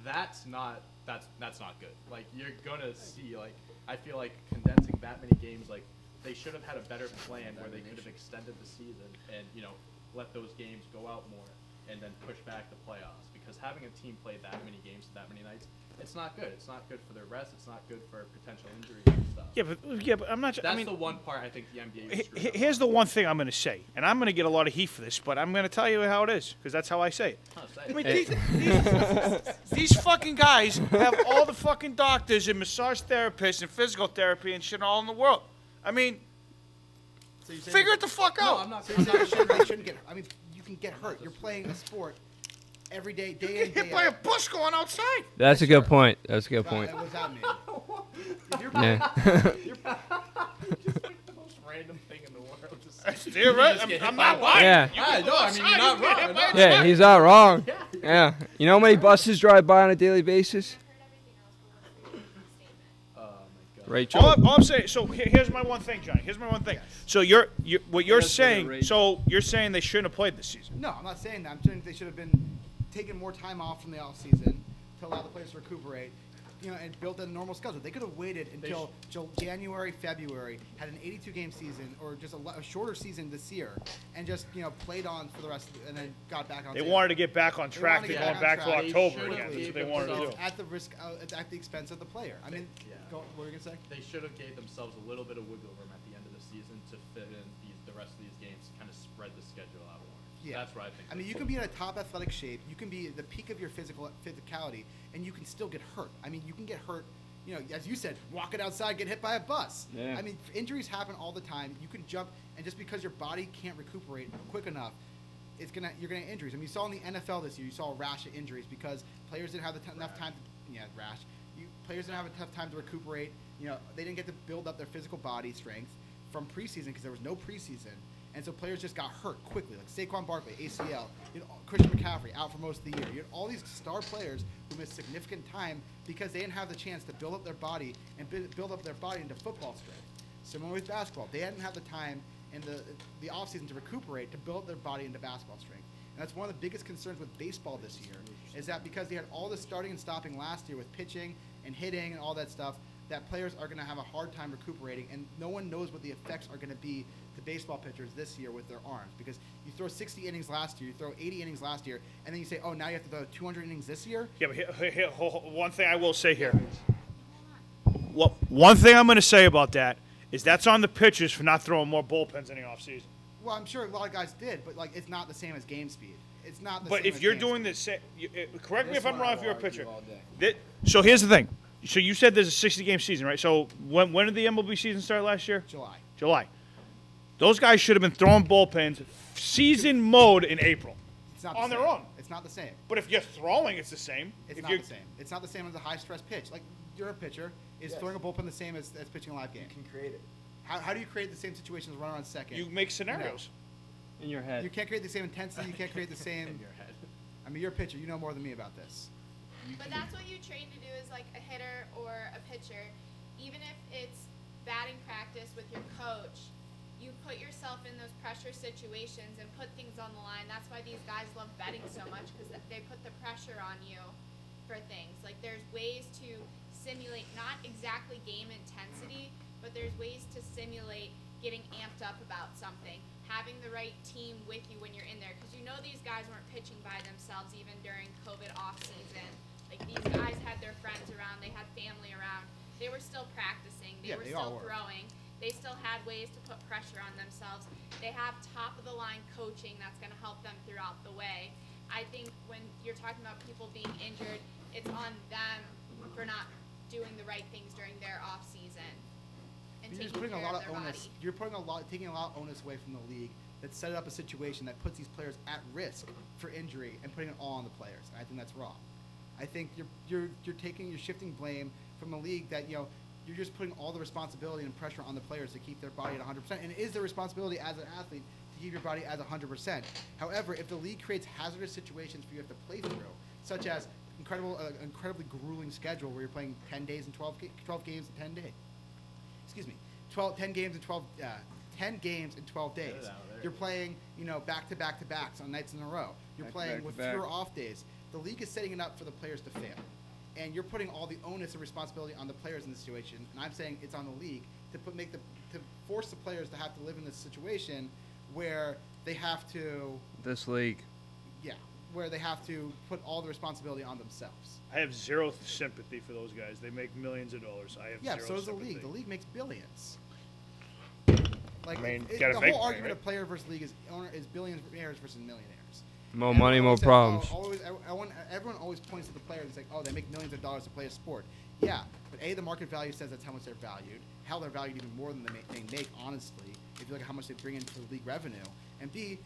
[SPEAKER 7] That's not good. Like, you're gonna see, like, I feel like condensing that many games, like, they should have had a better plan where they could have extended the season and, you know, let those games go out more and then push back the playoffs. Because having a team play that many games that many nights, it's not good. It's not good for their rest. It's not good for potential injuries and stuff.
[SPEAKER 3] Yeah, but I'm not.
[SPEAKER 7] That's
[SPEAKER 3] I mean,
[SPEAKER 7] the one part I think the NBA is screwed up
[SPEAKER 3] here's
[SPEAKER 7] on.
[SPEAKER 3] the one thing I'm going to say, and I'm going to get a lot of heat for this, but I'm going to tell you how it is because that's how I say it.
[SPEAKER 7] Oh, say
[SPEAKER 3] I
[SPEAKER 7] it.
[SPEAKER 3] mean, these fucking guys have all the fucking doctors and massage therapists and physical therapy and shit all in the world. I mean,
[SPEAKER 1] so you're saying
[SPEAKER 3] figure it the fuck
[SPEAKER 7] No,
[SPEAKER 3] out.
[SPEAKER 7] I'm not.
[SPEAKER 1] So you're saying they shouldn't get. I mean, you can get hurt. You're playing a sport every day, day in,
[SPEAKER 3] Get
[SPEAKER 1] day
[SPEAKER 3] hit by a
[SPEAKER 1] out.
[SPEAKER 3] bus going outside.
[SPEAKER 4] That's a good point. That's a good point.
[SPEAKER 1] What does that mean? If you're
[SPEAKER 4] Yeah.
[SPEAKER 7] Just like the most random thing in the world. Just
[SPEAKER 3] You're right. I'm not lying.
[SPEAKER 4] Yeah.
[SPEAKER 7] No, I mean, you're not wrong. I'm not-
[SPEAKER 4] Yeah, he's not wrong. Yeah. You know how many buses drive by on a daily basis?
[SPEAKER 7] Oh, my God.
[SPEAKER 4] Rachel?
[SPEAKER 3] All I'm saying. So here's my one thing, Johnny. Here's my one thing. So what you're
[SPEAKER 4] That's
[SPEAKER 3] saying.
[SPEAKER 4] right.
[SPEAKER 3] So you're saying they shouldn't have played this season.
[SPEAKER 1] No, I'm not saying that. I'm saying they should have been taking more time off from the off season to allow the players to recuperate, you know, and build a normal schedule. They could have waited until January, February, had an 82-game season or just a shorter season this year, and just, you know, played on for the rest of and then got back on.
[SPEAKER 3] They
[SPEAKER 1] stage.
[SPEAKER 3] wanted to get back on track.
[SPEAKER 1] wanted
[SPEAKER 3] They're
[SPEAKER 1] to
[SPEAKER 3] going
[SPEAKER 1] get
[SPEAKER 3] back
[SPEAKER 1] back
[SPEAKER 3] to
[SPEAKER 1] on track.
[SPEAKER 3] October
[SPEAKER 7] They
[SPEAKER 3] again. That's
[SPEAKER 7] should've
[SPEAKER 3] what they wanted to do.
[SPEAKER 7] themselves-
[SPEAKER 1] at the risk, at the expense of the player. I mean,
[SPEAKER 7] Yeah.
[SPEAKER 1] what were you gonna say?
[SPEAKER 7] They should have gave themselves a little bit of wiggle room at the end of the season to fit in the rest of these games, kind of spread the schedule out more.
[SPEAKER 1] Yeah.
[SPEAKER 7] That's what I think.
[SPEAKER 1] I mean, you can be in a top athletic shape. You can be at the peak of your physicality, and you can still get hurt. I mean, you can get hurt as you said, walking outside, get hit by a bus.
[SPEAKER 4] Yeah.
[SPEAKER 1] I mean, injuries happen all the time. You can jump, and just because your body can't recuperate quick enough, you're gonna get injuries. I mean, you saw in the NFL this year, you saw a rash of injuries because players didn't have enough time. Players didn't have enough time to recuperate. They didn't get to build up their physical body strength from preseason because there was no preseason. And so players just got hurt quickly, like Saquon Barkley, ACL. Christian McCaffrey out for most of the year. You had all these star players who missed significant time because they didn't have the chance to build up their body and build up their body into football strength. Similar with basketball, they hadn't had the time in the offseason to recuperate to build up their body into basketball strength. And that's one of the biggest concerns with baseball this year, is that because they had all this starting and stopping last year with pitching and hitting and all that stuff, that players are going to have a hard time recuperating, and no one knows what the effects are going to be to baseball pitchers this year with their arms. Because you throw 60 innings last year, you throw 80 innings last year, and then you say, oh, now you have to throw 200 innings this year?
[SPEAKER 3] Yeah, but one thing I will say here. Well, one thing I'm going to say about that is that's on the pitchers for not throwing more bullpens in the offseason.
[SPEAKER 1] Well, I'm sure a lot of guys did, but it's not the same as game speed. It's not the
[SPEAKER 3] But
[SPEAKER 1] same
[SPEAKER 3] if
[SPEAKER 1] as
[SPEAKER 3] you're
[SPEAKER 1] game
[SPEAKER 3] doing
[SPEAKER 1] speed.
[SPEAKER 3] the same, correct me
[SPEAKER 5] This
[SPEAKER 3] if I'm
[SPEAKER 5] one
[SPEAKER 3] wrong
[SPEAKER 5] I
[SPEAKER 3] if you're a
[SPEAKER 5] will argue
[SPEAKER 3] pitcher.
[SPEAKER 5] all day.
[SPEAKER 3] So here's the thing. So you said there's a 60-game season, right? So when did the MLB season start last year? July. Those guys should have been throwing bullpens season mode in April.
[SPEAKER 1] It's not
[SPEAKER 3] on
[SPEAKER 1] the
[SPEAKER 3] their
[SPEAKER 1] same.
[SPEAKER 3] own.
[SPEAKER 1] It's not the same.
[SPEAKER 3] But if you're throwing, it's the same.
[SPEAKER 1] It's
[SPEAKER 3] If
[SPEAKER 1] not
[SPEAKER 3] you're-
[SPEAKER 1] the same. It's not the same as a high-stress pitch. Like, you're a pitcher. Is
[SPEAKER 5] Yes.
[SPEAKER 1] throwing a bullpen the same as pitching a live game?
[SPEAKER 5] You can create it.
[SPEAKER 1] How do you create the same situation as runner on second?
[SPEAKER 3] You make scenarios.
[SPEAKER 4] In your head.
[SPEAKER 1] You can't create the same intensity. You can't create the same. I mean, you're a pitcher. You know more than me about this.
[SPEAKER 6] But that's what you train to do as like a hitter or a pitcher. Even if it's batting practice with your coach, you put yourself in those pressure situations and put things on the line. That's why these guys love betting so much, because they put the pressure on you for things. Like, there's ways to simulate not exactly game intensity, but there's ways to simulate getting amped up about something, having the right team with you when you're in there, because these guys weren't pitching by themselves even during COVID off season. Like, these guys had their friends around, they had family around, they were still practicing, they were still throwing, they still had ways to put pressure on themselves. They have top of the line coaching that's going to help them throughout the way. I think when you're talking about people being injured, it's on them for not doing the right things during their off season and
[SPEAKER 1] You're just
[SPEAKER 6] taking
[SPEAKER 1] putting a
[SPEAKER 6] care
[SPEAKER 1] lot
[SPEAKER 6] of
[SPEAKER 1] of
[SPEAKER 6] their
[SPEAKER 1] onus.
[SPEAKER 6] body.
[SPEAKER 1] You're taking a lot of onus away from the league that set up a situation that puts these players at risk for injury and putting it all on the players. And I think that's wrong. I think you're shifting blame from a league that you're just putting all the responsibility and pressure on the players to keep their body at 100%. And it is their responsibility as an athlete to keep your body at 100%. However, if the league creates hazardous situations for you to have to play through, such as incredibly grueling schedule where you're playing 10 days and 12 games in 10 days. Excuse me, 10 games in 12 days. You're playing, back to back to backs on nights in a row. You're playing with fewer off days. The league is setting it up for the players to fail, and you're putting all the onus and responsibility on the players in this situation. And I'm saying it's on the league to force the players to have to live in this situation where they have to.
[SPEAKER 4] This league.
[SPEAKER 1] Yeah, where they have to put all the responsibility on themselves.
[SPEAKER 3] I have zero sympathy for those guys. They make millions of dollars. I have
[SPEAKER 1] Yeah,
[SPEAKER 3] zero
[SPEAKER 1] so does the
[SPEAKER 3] sympathy.
[SPEAKER 1] league. The league makes billions. Like,
[SPEAKER 3] I mean,
[SPEAKER 1] the
[SPEAKER 3] gotta make
[SPEAKER 1] whole
[SPEAKER 3] money,
[SPEAKER 1] argument
[SPEAKER 3] right?
[SPEAKER 1] of player versus league is billionaires versus millionaires.
[SPEAKER 4] More
[SPEAKER 1] And
[SPEAKER 4] money,
[SPEAKER 1] everyone
[SPEAKER 4] more
[SPEAKER 1] always says,
[SPEAKER 4] problems.
[SPEAKER 1] everyone always points to the players and say, oh, they make millions of dollars to play a sport. Yeah, but A, the market value says that's how much they're valued. Hell, they're valued even more than they make, honestly, if you look at how much they bring into the league revenue. And B,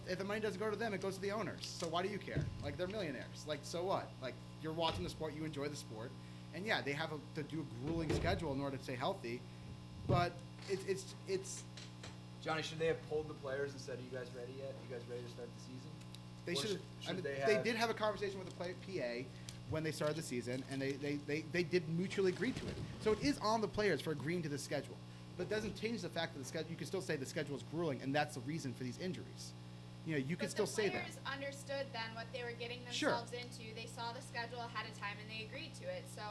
[SPEAKER 1] if the money doesn't go to them, it goes to the owners. So why do you care? Like, they're millionaires. Like, so what? Like, you're watching the sport, you enjoy the sport. And yeah, they have to do a grueling schedule in order to stay healthy. But it's
[SPEAKER 5] Johnny, should they have pulled the players and said, "Are you guys ready yet? You guys ready to start the season?"
[SPEAKER 1] They
[SPEAKER 5] Or
[SPEAKER 1] should. I mean,
[SPEAKER 5] they
[SPEAKER 1] they did have a conversation with the PA when they started the season, and they did mutually agree to it. So it is on the players for agreeing to the schedule, but it doesn't change the fact that the schedule. You can still say the schedule is grueling, and that's the reason for these injuries. You can still say that.
[SPEAKER 6] But the players understood then what they were getting
[SPEAKER 1] Sure.
[SPEAKER 6] themselves into. They saw the schedule ahead of time and they agreed to it. So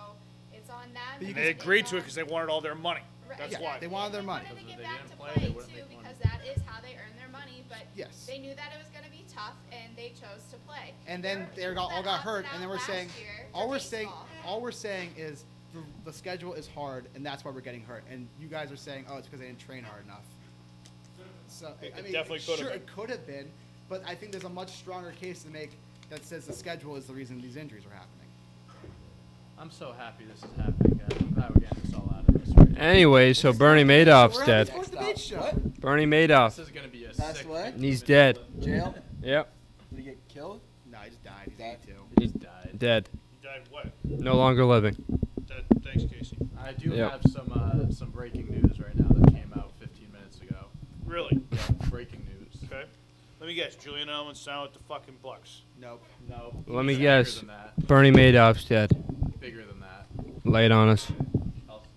[SPEAKER 6] it's on them.
[SPEAKER 1] But you
[SPEAKER 6] and
[SPEAKER 1] can-
[SPEAKER 3] They
[SPEAKER 6] it's
[SPEAKER 3] agreed to it
[SPEAKER 6] on-
[SPEAKER 3] because they wanted all their money.
[SPEAKER 6] Right,
[SPEAKER 3] That's
[SPEAKER 1] Yeah,
[SPEAKER 3] why.
[SPEAKER 1] they wanted their money.
[SPEAKER 6] They wanted to
[SPEAKER 7] Because
[SPEAKER 6] get
[SPEAKER 7] if they
[SPEAKER 6] back
[SPEAKER 7] didn't
[SPEAKER 6] to
[SPEAKER 7] play,
[SPEAKER 6] play
[SPEAKER 7] they wouldn't
[SPEAKER 6] too,
[SPEAKER 7] make money.
[SPEAKER 6] because that is how they earn their money. But
[SPEAKER 1] Yes.
[SPEAKER 6] they knew that it was going to be tough, and they chose to play.
[SPEAKER 1] And then
[SPEAKER 6] There were
[SPEAKER 1] they all
[SPEAKER 6] people
[SPEAKER 1] got
[SPEAKER 6] that
[SPEAKER 1] hurt,
[SPEAKER 6] opted
[SPEAKER 1] and then
[SPEAKER 6] out
[SPEAKER 1] we're
[SPEAKER 6] last
[SPEAKER 1] saying
[SPEAKER 6] year
[SPEAKER 1] all
[SPEAKER 6] for
[SPEAKER 1] we're saying
[SPEAKER 6] baseball.
[SPEAKER 1] is the schedule is hard, and that's why we're getting hurt. And you guys are saying, oh, it's because they didn't train hard enough. So
[SPEAKER 3] It
[SPEAKER 1] I mean,
[SPEAKER 3] definitely could have
[SPEAKER 1] sure,
[SPEAKER 3] been.
[SPEAKER 1] it could have been, but I think there's a much stronger case to make that says the schedule is the reason these injuries are happening.
[SPEAKER 7] I'm so happy this is happening, guys. We're getting this all out of this. Right?
[SPEAKER 4] Anyway, so Bernie Madoff's
[SPEAKER 1] We're
[SPEAKER 4] dead.
[SPEAKER 1] having a sports debate show.
[SPEAKER 5] What?
[SPEAKER 4] Bernie Madoff.
[SPEAKER 7] This is gonna be a
[SPEAKER 5] Passed
[SPEAKER 7] sick.
[SPEAKER 5] away?
[SPEAKER 4] And he's dead.
[SPEAKER 5] Jail?
[SPEAKER 4] Yep.
[SPEAKER 5] Did he get killed?
[SPEAKER 1] No, he just died. He's
[SPEAKER 5] Died.
[SPEAKER 1] 82.
[SPEAKER 4] He's
[SPEAKER 7] Died.
[SPEAKER 4] dead.
[SPEAKER 3] You died what?
[SPEAKER 4] No longer living.
[SPEAKER 3] Thanks, Casey.
[SPEAKER 7] I do
[SPEAKER 4] Yep.
[SPEAKER 7] have some breaking news right now that came out 15 minutes ago.
[SPEAKER 3] Really?
[SPEAKER 7] Yeah, breaking news.
[SPEAKER 3] Okay. Let me guess. Julian Edelman signed with the fucking Bucks.
[SPEAKER 1] Nope.
[SPEAKER 7] No.
[SPEAKER 4] Let me
[SPEAKER 7] bigger
[SPEAKER 4] guess.
[SPEAKER 7] Than that.
[SPEAKER 4] Bernie Madoff's dead.
[SPEAKER 7] Bigger than that.
[SPEAKER 4] Lay it on us.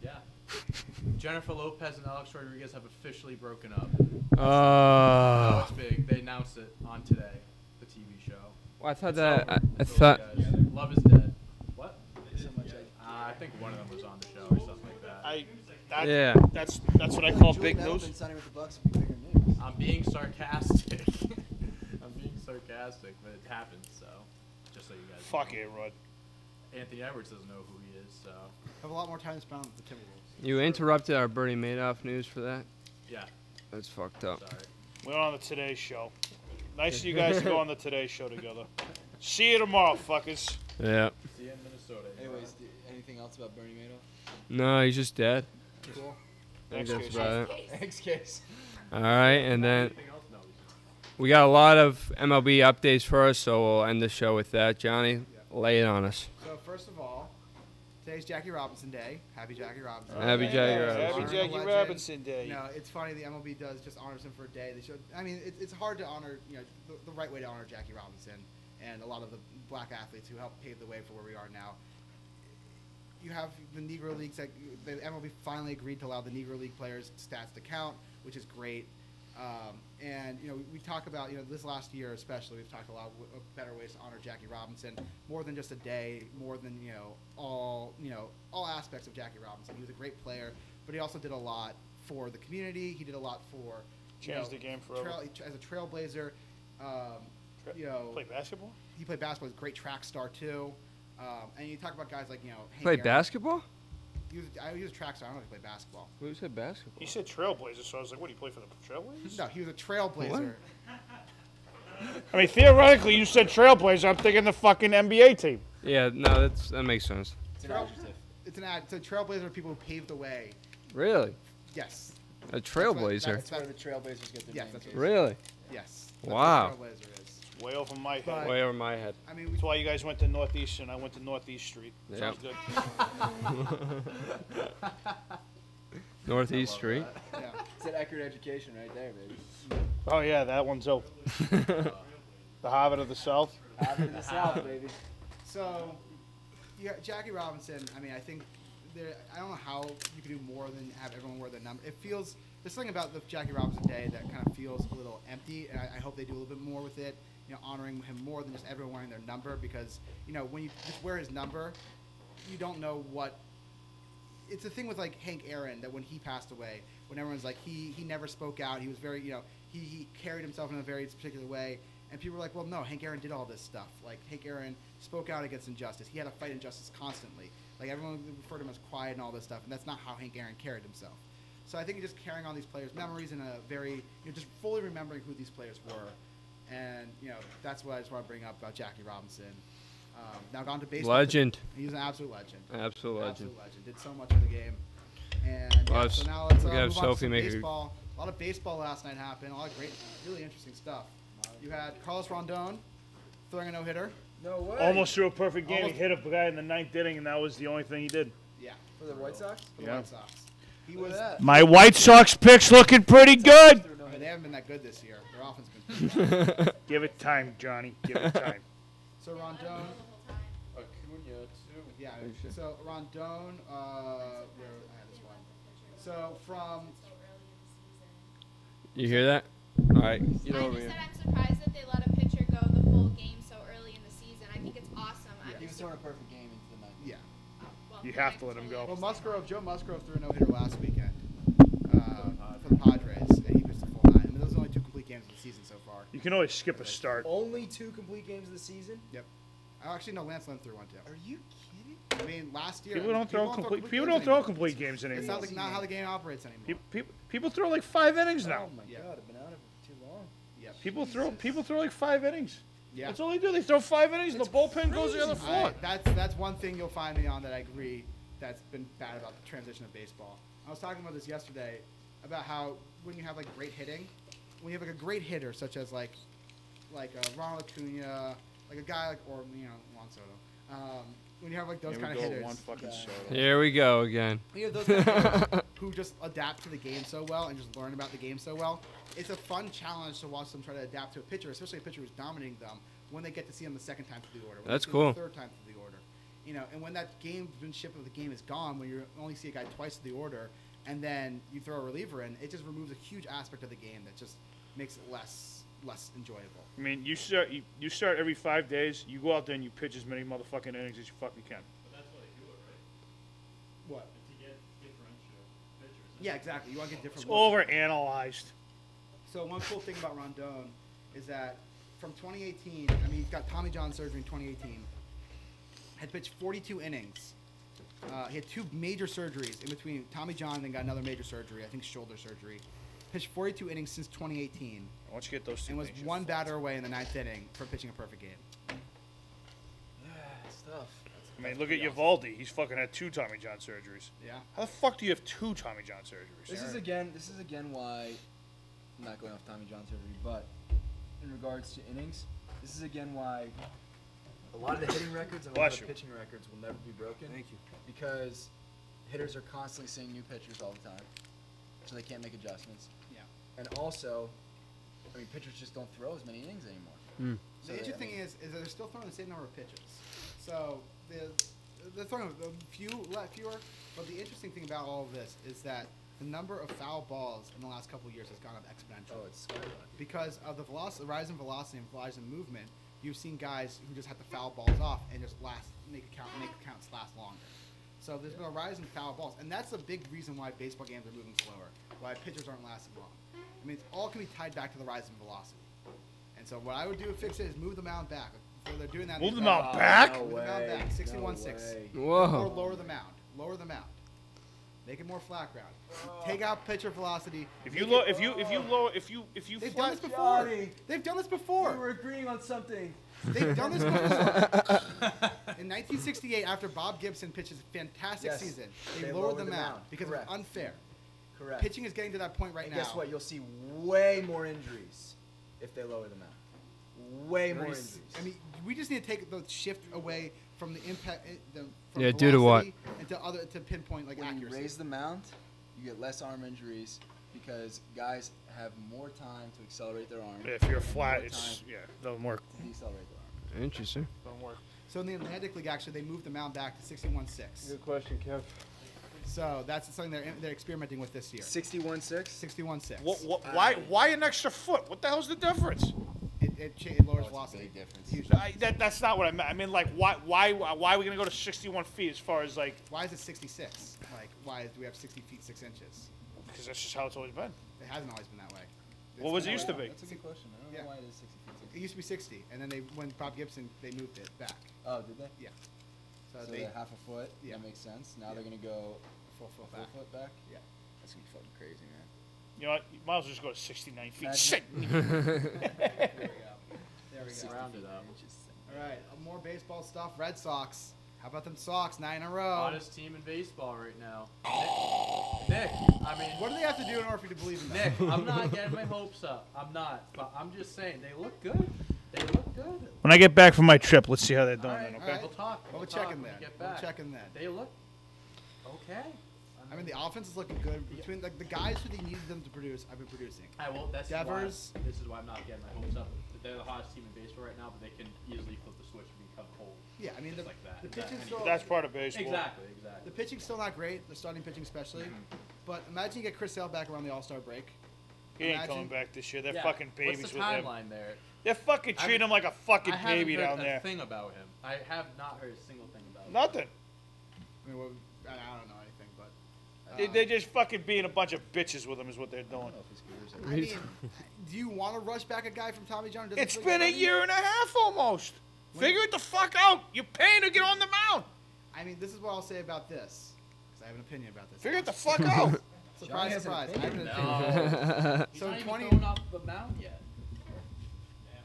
[SPEAKER 7] Yeah. Jennifer Lopez and Alex Rodriguez have officially broken up.
[SPEAKER 4] Oh.
[SPEAKER 7] It's big. They announced it on Today, the TV show.
[SPEAKER 4] Well, I thought
[SPEAKER 7] It's
[SPEAKER 4] that.
[SPEAKER 7] over
[SPEAKER 4] I
[SPEAKER 7] for those
[SPEAKER 4] thought.
[SPEAKER 7] guys. Love is dead. What?
[SPEAKER 5] So much
[SPEAKER 7] I think one of them was on the show or something like that.
[SPEAKER 4] Yeah.
[SPEAKER 3] That's what I call big
[SPEAKER 5] Julian
[SPEAKER 3] news.
[SPEAKER 5] Edelman signing with the Bucks would be bigger news.
[SPEAKER 7] I'm being sarcastic. I'm being sarcastic, but it happened, so just so you guys
[SPEAKER 3] Fuck
[SPEAKER 7] know.
[SPEAKER 3] it, Rod.
[SPEAKER 7] Anthony Edwards doesn't know who he is, so
[SPEAKER 1] Have a lot more time spent with the Timberwolves.
[SPEAKER 4] You interrupted our Bernie Madoff news for that?
[SPEAKER 7] yeah,
[SPEAKER 4] That's fucked up.
[SPEAKER 7] sorry.
[SPEAKER 3] We're on the Today Show. Nice of you guys to go on the Today Show together. See you tomorrow, fuckers.
[SPEAKER 4] Yeah.
[SPEAKER 7] See you in Minnesota.
[SPEAKER 5] Anyways, anything else about Bernie Madoff?
[SPEAKER 4] No, he's just dead.
[SPEAKER 1] Cool.
[SPEAKER 4] I think
[SPEAKER 3] Thanks,
[SPEAKER 4] that's
[SPEAKER 3] Casey.
[SPEAKER 4] about it.
[SPEAKER 5] Thanks, Case.
[SPEAKER 4] All right, and then
[SPEAKER 7] Anything else? No.
[SPEAKER 4] we got a lot of MLB updates for us, so we'll end the show with that. Johnny, lay it on us.
[SPEAKER 1] So first of all, today's Jackie Robinson Day. Happy Jackie Robinson.
[SPEAKER 4] Happy Jackie
[SPEAKER 1] Honor
[SPEAKER 4] Robinson.
[SPEAKER 3] Happy
[SPEAKER 1] the
[SPEAKER 3] Jackie
[SPEAKER 1] legend.
[SPEAKER 3] Robinson Day.
[SPEAKER 1] You know, it's funny the MLB does just honors him for a day. They should. I mean, it's hard to honor, the right way to honor Jackie Robinson and a lot of the black athletes who helped pave the way for where we are now. You have the Negro Leagues. The MLB finally agreed to allow the Negro League players' stats to count, which is great. And we talk about this last year especially. We've talked a lot of better ways to honor Jackie Robinson, more than just a day, more than all aspects of Jackie Robinson. He was a great player, but he also did a lot for the community. He did a lot for
[SPEAKER 3] Changed the game forever.
[SPEAKER 1] as a trailblazer.
[SPEAKER 3] Play basketball?
[SPEAKER 1] He played basketball. He was a great track star too. And you talk about guys like Hank
[SPEAKER 4] Play
[SPEAKER 1] Aaron.
[SPEAKER 4] basketball?
[SPEAKER 1] He was a track star. I don't know if he played basketball.
[SPEAKER 4] Who said basketball?
[SPEAKER 3] He said Trailblazers, so I was like, what, do you play for the Trailblazers?
[SPEAKER 1] No, he was a trailblazer.
[SPEAKER 3] I mean, theoretically, you said Trailblazer. I'm thinking the fucking NBA team.
[SPEAKER 4] Yeah, no, that makes sense.
[SPEAKER 5] It's an adjective.
[SPEAKER 1] It's a trailblazer of people who paved the way.
[SPEAKER 4] Really?
[SPEAKER 1] Yes.
[SPEAKER 4] A trailblazer?
[SPEAKER 1] That's
[SPEAKER 5] That's where the Trailblazers get their
[SPEAKER 1] Yes,
[SPEAKER 5] name.
[SPEAKER 1] that's
[SPEAKER 5] Case.
[SPEAKER 4] Really?
[SPEAKER 1] Yes.
[SPEAKER 4] Wow.
[SPEAKER 1] That's what a trailblazer is.
[SPEAKER 3] Way over my head.
[SPEAKER 1] But-
[SPEAKER 4] Way over my head.
[SPEAKER 1] I mean,
[SPEAKER 3] That's why you guys went to Northeastern. I went to Northeast Street.
[SPEAKER 4] Yep.
[SPEAKER 3] Sounds good.
[SPEAKER 4] Northeast Street.
[SPEAKER 1] yeah.
[SPEAKER 5] It's that accurate education right there, baby.
[SPEAKER 3] Oh, yeah, that one's open. The Harvard of the South.
[SPEAKER 5] Out in the South, baby.
[SPEAKER 1] So, Jackie Robinson. I mean, I think I don't know how you can do more than have everyone wear their number. It feels there's something about the Jackie Robinson Day that kind of feels a little empty, and I hope they do a little bit more with it. Honoring him more than just everyone wearing their number, because when you just wear his number, you don't know what. It's the thing with like Hank Aaron that when he passed away, when everyone's like he never spoke out. He was very he carried himself in a very particular way, and people were like, well, no, Hank Aaron did all this stuff. Like Hank Aaron spoke out against injustice. He had to fight injustice constantly. Like everyone referred to him as quiet and all this stuff, and that's not how Hank Aaron carried himself. So I think just carrying on these players' memories in a very just fully remembering who these players were, and that's what I just want to bring up about Jackie Robinson. Now gone to baseball.
[SPEAKER 4] Legend.
[SPEAKER 1] He's an absolute legend.
[SPEAKER 4] Absolute legend.
[SPEAKER 1] Absolute legend. Did so much for the game. And
[SPEAKER 4] Well,
[SPEAKER 1] so now let's
[SPEAKER 4] we gotta have
[SPEAKER 1] move on to
[SPEAKER 4] Sophie
[SPEAKER 1] some
[SPEAKER 4] make a-
[SPEAKER 1] baseball. A lot of baseball last night happened. A lot of great, really interesting stuff. You had Carlos Rondon throwing a no-hitter.
[SPEAKER 5] No way.
[SPEAKER 3] Almost threw a perfect game.
[SPEAKER 1] Almost-
[SPEAKER 3] He hit a guy in the ninth inning, and that was the only thing he did.
[SPEAKER 1] Yeah,
[SPEAKER 5] For the White Sox?
[SPEAKER 1] for the
[SPEAKER 3] Yeah.
[SPEAKER 1] White Sox. He
[SPEAKER 5] Look
[SPEAKER 1] was.
[SPEAKER 5] at that.
[SPEAKER 3] My White Sox pitch looking pretty good.
[SPEAKER 5] Threw a
[SPEAKER 1] They
[SPEAKER 5] no-hitter.
[SPEAKER 1] haven't been that good this year. Their offense has been. pretty bad.
[SPEAKER 3] Give it time, Johnny. Give it time.
[SPEAKER 1] So Rondon.
[SPEAKER 8] Acuna too.
[SPEAKER 1] Yeah. So Rondon. Where I had this one. So from.
[SPEAKER 4] You hear that? All right. Get
[SPEAKER 6] I
[SPEAKER 4] over
[SPEAKER 6] just
[SPEAKER 4] here.
[SPEAKER 6] said I'm surprised that they let a pitcher go the full game so early in the season. I think it's awesome. I'm
[SPEAKER 5] He was
[SPEAKER 6] just
[SPEAKER 5] throwing a perfect game into the ninth.
[SPEAKER 1] Yeah.
[SPEAKER 6] well,
[SPEAKER 3] You have
[SPEAKER 6] I
[SPEAKER 3] to let him
[SPEAKER 6] totally
[SPEAKER 3] go.
[SPEAKER 1] Well,
[SPEAKER 6] understand.
[SPEAKER 1] Joe Musgrove threw a no-hitter last weekend for the Padres, and he pitched the full 9. I mean, those are only 2 complete games of the season so far.
[SPEAKER 3] You can always skip a start.
[SPEAKER 5] Only 2 complete games of the season?
[SPEAKER 1] Yep. Actually, no, Lance Lynn threw one too.
[SPEAKER 5] Are you kidding?
[SPEAKER 1] I mean, last year
[SPEAKER 3] People don't throw complete. People don't
[SPEAKER 1] games
[SPEAKER 3] throw
[SPEAKER 1] anymore.
[SPEAKER 3] complete games
[SPEAKER 1] It's
[SPEAKER 3] anymore.
[SPEAKER 1] not like not how the game operates anymore.
[SPEAKER 3] People throw like 5 innings now.
[SPEAKER 5] Oh my
[SPEAKER 1] Yeah.
[SPEAKER 5] god, I've been out of it for too long.
[SPEAKER 1] Yep.
[SPEAKER 3] People throw like 5 innings.
[SPEAKER 1] Yeah.
[SPEAKER 3] That's all they do. They throw 5 innings, and the bullpen goes to the other floor.
[SPEAKER 1] That's one thing you'll find me on that I agree that's been bad about the transition of baseball. I was talking about this yesterday about how when you have like great hitting, when you have like a great hitter such as like Ronald Acuna, like a guy like or Juan Soto. When you have like those kind of hitters,
[SPEAKER 3] One fucking soda.
[SPEAKER 4] Here we go again.
[SPEAKER 1] you have those kind of hitters who just adapt to the game so well and just learn about the game so well. It's a fun challenge to watch them try to adapt to a pitcher, especially a pitcher who's dominating them when they get to see them the second time through the order. When
[SPEAKER 4] That's
[SPEAKER 1] they see them
[SPEAKER 4] cool.
[SPEAKER 1] The third time through the order. And when that gamemanship of the game is gone, when you only see a guy twice through the order, and then you throw a reliever in, it just removes a huge aspect of the game that just makes it less enjoyable.
[SPEAKER 3] I mean, you start every 5 days. You go out there and you pitch as many motherfucking innings as you fucking can.
[SPEAKER 8] But that's why they do it, right?
[SPEAKER 1] What?
[SPEAKER 8] To get differential pitchers.
[SPEAKER 1] Yeah, exactly. You want to get different.
[SPEAKER 3] It's
[SPEAKER 1] looks.
[SPEAKER 3] overanalyzed.
[SPEAKER 1] So one cool thing about Rondon is that from 2018, he's got Tommy John surgery in 2018. Had pitched 42 innings. He had 2 major surgeries in between Tommy John, then got another major surgery, I think shoulder surgery. Pitched 42 innings since 2018,
[SPEAKER 3] Once you get those two
[SPEAKER 1] and was
[SPEAKER 3] things,
[SPEAKER 1] one batter away in the 9th inning from pitching a perfect game.
[SPEAKER 5] Yeah, it's tough.
[SPEAKER 3] I mean, look at Uvalde. He's fucking had 2 Tommy John surgeries.
[SPEAKER 1] Yeah.
[SPEAKER 3] How the fuck do you have 2 Tommy John surgeries?
[SPEAKER 5] This is again why I'm not going off Tommy John surgery, but in regards to innings, this is again why a lot of the hitting records and a lot
[SPEAKER 3] Bless
[SPEAKER 5] of the
[SPEAKER 3] you.
[SPEAKER 5] pitching records will never be broken.
[SPEAKER 1] Thank you.
[SPEAKER 5] Because hitters are constantly seeing new pitchers all the time, so they can't make adjustments.
[SPEAKER 1] Yeah.
[SPEAKER 5] And also, pitchers just don't throw as many innings anymore. So
[SPEAKER 1] The
[SPEAKER 5] they-
[SPEAKER 1] interesting thing is that they're still throwing the same number of pitches. So they're throwing fewer. But the interesting thing about all of this is that the number of foul balls in the last couple of years has gone up exponentially.
[SPEAKER 5] Oh, it's skyrocketing.
[SPEAKER 1] Because of the rise in velocity and rise in movement, you've seen guys who just have to foul balls off and just make counts last longer. So there's been a rise in foul balls, and that's a big reason why baseball games are moving slower, why pitchers aren't lasting long. It's all can be tied back to the rise in velocity. And so what I would do to fix it is move the mound back. So they're doing that.
[SPEAKER 3] Move the mound back?
[SPEAKER 5] No
[SPEAKER 1] Move the mound
[SPEAKER 5] way.
[SPEAKER 1] back. 61-6.
[SPEAKER 5] No way.
[SPEAKER 1] Or
[SPEAKER 4] Whoa.
[SPEAKER 1] lower the mound. Lower the mound. Make it more flat ground. Take out pitcher velocity.
[SPEAKER 3] If you lower, if you
[SPEAKER 1] They've
[SPEAKER 3] flat,
[SPEAKER 1] done this before.
[SPEAKER 5] Johnny.
[SPEAKER 1] They've done this before.
[SPEAKER 5] We were agreeing on something.
[SPEAKER 1] They've done this before. In 1968, after Bob Gibson pitched his fantastic
[SPEAKER 5] Yes.
[SPEAKER 1] season,
[SPEAKER 5] They
[SPEAKER 1] they lowered
[SPEAKER 5] lowered
[SPEAKER 1] the
[SPEAKER 5] the
[SPEAKER 1] mound
[SPEAKER 5] mound.
[SPEAKER 1] because
[SPEAKER 5] Correct.
[SPEAKER 1] it was unfair.
[SPEAKER 5] Correct.
[SPEAKER 1] Pitching is getting to that point right
[SPEAKER 5] And
[SPEAKER 1] now.
[SPEAKER 5] guess what? You'll see way more injuries if they lower the mound. Way more injuries.
[SPEAKER 1] We just need to take the shift away from the impact. From
[SPEAKER 4] Yeah, due to what?
[SPEAKER 1] velocity and to pinpoint
[SPEAKER 5] when
[SPEAKER 1] accuracy.
[SPEAKER 5] you raise the mound, you get less arm injuries because guys have more time to accelerate their arm.
[SPEAKER 3] if you're flat,
[SPEAKER 5] more
[SPEAKER 3] it's
[SPEAKER 5] time
[SPEAKER 3] doesn't work.
[SPEAKER 5] to decelerate their arm.
[SPEAKER 4] Interesting.
[SPEAKER 3] Don't work.
[SPEAKER 1] So in the Atlantic League, actually, they moved the mound back to 61-6.
[SPEAKER 4] question, Kev.
[SPEAKER 1] So that's something they're experimenting with this year.
[SPEAKER 5] 61-6.
[SPEAKER 1] 61-6.
[SPEAKER 3] Why an extra foot? What the hell's the difference?
[SPEAKER 1] It lowers
[SPEAKER 5] Oh, it's a
[SPEAKER 1] velocity.
[SPEAKER 5] big difference.
[SPEAKER 1] Huge.
[SPEAKER 3] That's not what I meant. I mean, like, why are we gonna go to 61 feet as far as like?
[SPEAKER 1] Why is it 66? Like, do we have 60 feet 6 inches?
[SPEAKER 3] Because that's just how it's always been.
[SPEAKER 1] It hasn't always been that way.
[SPEAKER 3] What was it used to be?
[SPEAKER 5] That's a good question. I don't
[SPEAKER 1] Yeah.
[SPEAKER 5] know why it is 60 feet.
[SPEAKER 1] It used to be 60, and then when Bob Gibson, they moved it back.
[SPEAKER 5] Oh, did they?
[SPEAKER 1] Yeah. So
[SPEAKER 5] So
[SPEAKER 1] they
[SPEAKER 5] they're half a foot.
[SPEAKER 1] Yeah.
[SPEAKER 5] That makes sense. Now
[SPEAKER 1] Yeah.
[SPEAKER 5] they're gonna go
[SPEAKER 1] full
[SPEAKER 5] a
[SPEAKER 1] foot
[SPEAKER 5] full
[SPEAKER 1] back.
[SPEAKER 5] foot back.
[SPEAKER 1] Yeah.
[SPEAKER 5] That's gonna be fucking crazy, man.
[SPEAKER 3] You know what? You might as well just go to 69 feet.
[SPEAKER 5] Imagine-
[SPEAKER 3] Shit.
[SPEAKER 1] There we go.
[SPEAKER 7] Round it up.
[SPEAKER 1] All right, more baseball stuff. Red Sox. How about them Sox? 9 in a row.
[SPEAKER 7] Hottest team in baseball right now. Nick, I mean,
[SPEAKER 1] What do they have to do in order for you to believe in that?
[SPEAKER 7] Nick, I'm not getting my hopes up. I'm not, but I'm just saying they look good. They look good.
[SPEAKER 3] When I get back from my trip, let's see how they're doing.
[SPEAKER 7] All right,
[SPEAKER 3] Then,
[SPEAKER 1] all
[SPEAKER 3] okay?
[SPEAKER 1] right.
[SPEAKER 7] We'll talk.
[SPEAKER 1] Well, we're
[SPEAKER 7] talk
[SPEAKER 1] checking
[SPEAKER 7] when
[SPEAKER 1] then.
[SPEAKER 7] we get
[SPEAKER 1] We're
[SPEAKER 7] back.
[SPEAKER 1] checking then.
[SPEAKER 7] They look okay.
[SPEAKER 1] I mean, the offense is looking good. Between the guys who they needed them to produce, I've been producing.
[SPEAKER 7] I will. That's
[SPEAKER 1] Devers.
[SPEAKER 7] why. This is why I'm not getting my hopes up. They're the hottest team in baseball right now, but they can easily flip the switch and become cold.
[SPEAKER 1] Yeah, I mean,
[SPEAKER 7] Just
[SPEAKER 1] the,
[SPEAKER 7] like that.
[SPEAKER 1] the
[SPEAKER 7] Is that
[SPEAKER 1] pitching's
[SPEAKER 7] any-
[SPEAKER 1] still
[SPEAKER 3] That's part of baseball.
[SPEAKER 7] Exactly.
[SPEAKER 1] the pitching's still not great. The starting pitching especially. But imagine you get Chris Sale back around the All-Star break.
[SPEAKER 3] He ain't
[SPEAKER 1] Imagine-
[SPEAKER 3] coming back this year. They're
[SPEAKER 7] Yeah.
[SPEAKER 3] fucking babies
[SPEAKER 7] What's the
[SPEAKER 3] with him.
[SPEAKER 7] timeline there?
[SPEAKER 3] They're fucking treating him like a fucking
[SPEAKER 7] I haven't
[SPEAKER 3] baby
[SPEAKER 7] heard
[SPEAKER 3] down
[SPEAKER 7] a
[SPEAKER 3] there.
[SPEAKER 7] thing about him. I have not heard a single thing about him.
[SPEAKER 3] Nothing.
[SPEAKER 1] I mean, I don't know anything, but
[SPEAKER 3] They're just fucking being a bunch of bitches with him is what they're
[SPEAKER 5] I
[SPEAKER 3] doing.
[SPEAKER 5] don't know if he's good or
[SPEAKER 1] I mean, do you want to rush back a guy from Tommy John? Does it
[SPEAKER 3] It's
[SPEAKER 1] feel
[SPEAKER 3] been a
[SPEAKER 1] like-
[SPEAKER 3] year and a half almost. Figure it the fuck out. You're paying to get on the mound.
[SPEAKER 1] I mean, this is what I'll say about this, because I have an opinion about this.
[SPEAKER 3] Figure it the fuck out.
[SPEAKER 1] Surprise,
[SPEAKER 5] has an
[SPEAKER 1] surprise. I have an
[SPEAKER 5] opinion.
[SPEAKER 1] opinion.
[SPEAKER 7] He's
[SPEAKER 1] So
[SPEAKER 7] not even
[SPEAKER 1] 20
[SPEAKER 7] throwing off the mound yet.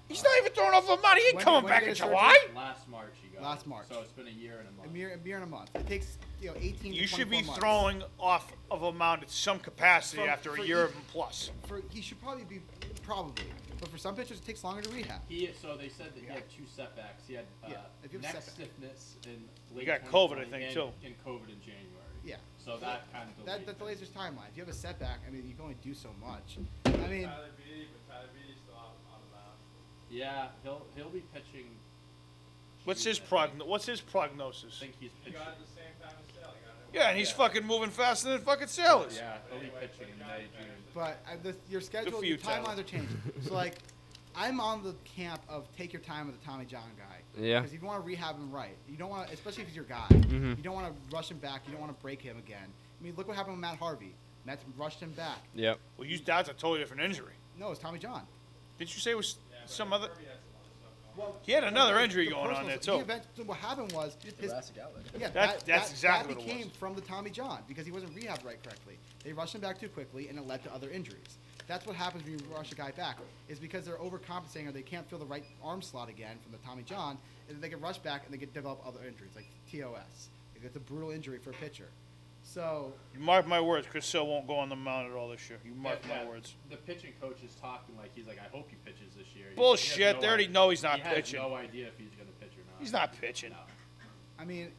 [SPEAKER 3] He's not even throwing off a money. He ain't
[SPEAKER 1] When-
[SPEAKER 3] coming
[SPEAKER 1] when
[SPEAKER 3] back
[SPEAKER 1] did
[SPEAKER 3] in
[SPEAKER 1] it start?
[SPEAKER 3] July.
[SPEAKER 7] Last March he got
[SPEAKER 1] Last
[SPEAKER 7] it.
[SPEAKER 1] March.
[SPEAKER 7] So it's been a year and a month.
[SPEAKER 1] A year and a month. It takes 18
[SPEAKER 3] You
[SPEAKER 1] to
[SPEAKER 3] should be
[SPEAKER 1] 24 months.
[SPEAKER 3] throwing off of a mound at some capacity
[SPEAKER 1] For-
[SPEAKER 3] after
[SPEAKER 1] for
[SPEAKER 3] a year
[SPEAKER 1] each-
[SPEAKER 3] plus.
[SPEAKER 1] He should probably be but for some pitchers it takes longer to rehab.
[SPEAKER 7] So they said that he had 2 setbacks. He had
[SPEAKER 1] if you have a
[SPEAKER 7] neck
[SPEAKER 1] setback.
[SPEAKER 7] stiffness in late
[SPEAKER 3] got COVID, I
[SPEAKER 7] 2020
[SPEAKER 3] think,
[SPEAKER 7] and,
[SPEAKER 3] too.
[SPEAKER 7] And COVID in January.
[SPEAKER 1] Yeah.
[SPEAKER 7] So that kind of delayed
[SPEAKER 1] That delays
[SPEAKER 7] things.
[SPEAKER 1] his timeline. If you have a setback, I mean, you can only do so much. I mean,
[SPEAKER 8] Tyler Beatty, but Tyler Beatty's still on the mound.
[SPEAKER 7] Yeah, he'll be pitching.
[SPEAKER 3] What's his
[SPEAKER 7] June, I think.
[SPEAKER 3] prognosis?
[SPEAKER 7] I think he's
[SPEAKER 8] He
[SPEAKER 7] pitching.
[SPEAKER 8] got it the same time as Sale. He got it.
[SPEAKER 3] Yeah, and he's fucking moving faster than fucking Sailors.
[SPEAKER 7] Yeah, he'll be pitching in May, June.
[SPEAKER 1] but your schedule,
[SPEAKER 3] for you,
[SPEAKER 1] your timelines
[SPEAKER 3] Tyler.
[SPEAKER 1] are changing. So like, I'm on the camp of take your time with the Tommy John guy.
[SPEAKER 4] Yeah.
[SPEAKER 1] Because if you want to rehab him right, you don't want to, especially if he's your guy.
[SPEAKER 4] Mhm.
[SPEAKER 1] You don't want to rush him back. You don't want to break him again. I mean, look what happened with Matt Harvey. Matt rushed him back.
[SPEAKER 4] Yep.
[SPEAKER 3] Well, that's a totally different injury.
[SPEAKER 1] No, it's Tommy John.
[SPEAKER 3] Didn't you say it was some other?
[SPEAKER 8] Kirby had some other stuff going on.
[SPEAKER 1] Well,
[SPEAKER 3] He had another injury
[SPEAKER 1] the
[SPEAKER 3] going on there
[SPEAKER 1] personal-
[SPEAKER 3] too.
[SPEAKER 1] What happened was his
[SPEAKER 5] Thoracic outlet.
[SPEAKER 1] yeah,
[SPEAKER 3] That's exactly
[SPEAKER 1] that
[SPEAKER 3] what it
[SPEAKER 1] became
[SPEAKER 3] was.
[SPEAKER 1] from the Tommy John because he wasn't rehabbed right correctly. They rushed him back too quickly, and it led to other injuries. That's what happens when you rush a guy back, is because they're overcompensating or they can't feel the right arm slot again from the Tommy John, and they get rushed back and they get develop other injuries like TOS. It's a brutal injury for a pitcher. So
[SPEAKER 3] You mark my words, Chris Sale won't go on the mound at all this year. You mark
[SPEAKER 7] Yeah,
[SPEAKER 3] my words.
[SPEAKER 7] The pitching coach is talking like he's like, I hope he pitches this year. He has
[SPEAKER 3] Bullshit.
[SPEAKER 7] no
[SPEAKER 3] They already
[SPEAKER 7] idea-
[SPEAKER 3] know he's not
[SPEAKER 7] he has
[SPEAKER 3] pitching.
[SPEAKER 7] no idea if he's going to pitch or not.
[SPEAKER 3] He's not pitching.
[SPEAKER 7] No.
[SPEAKER 1] I mean,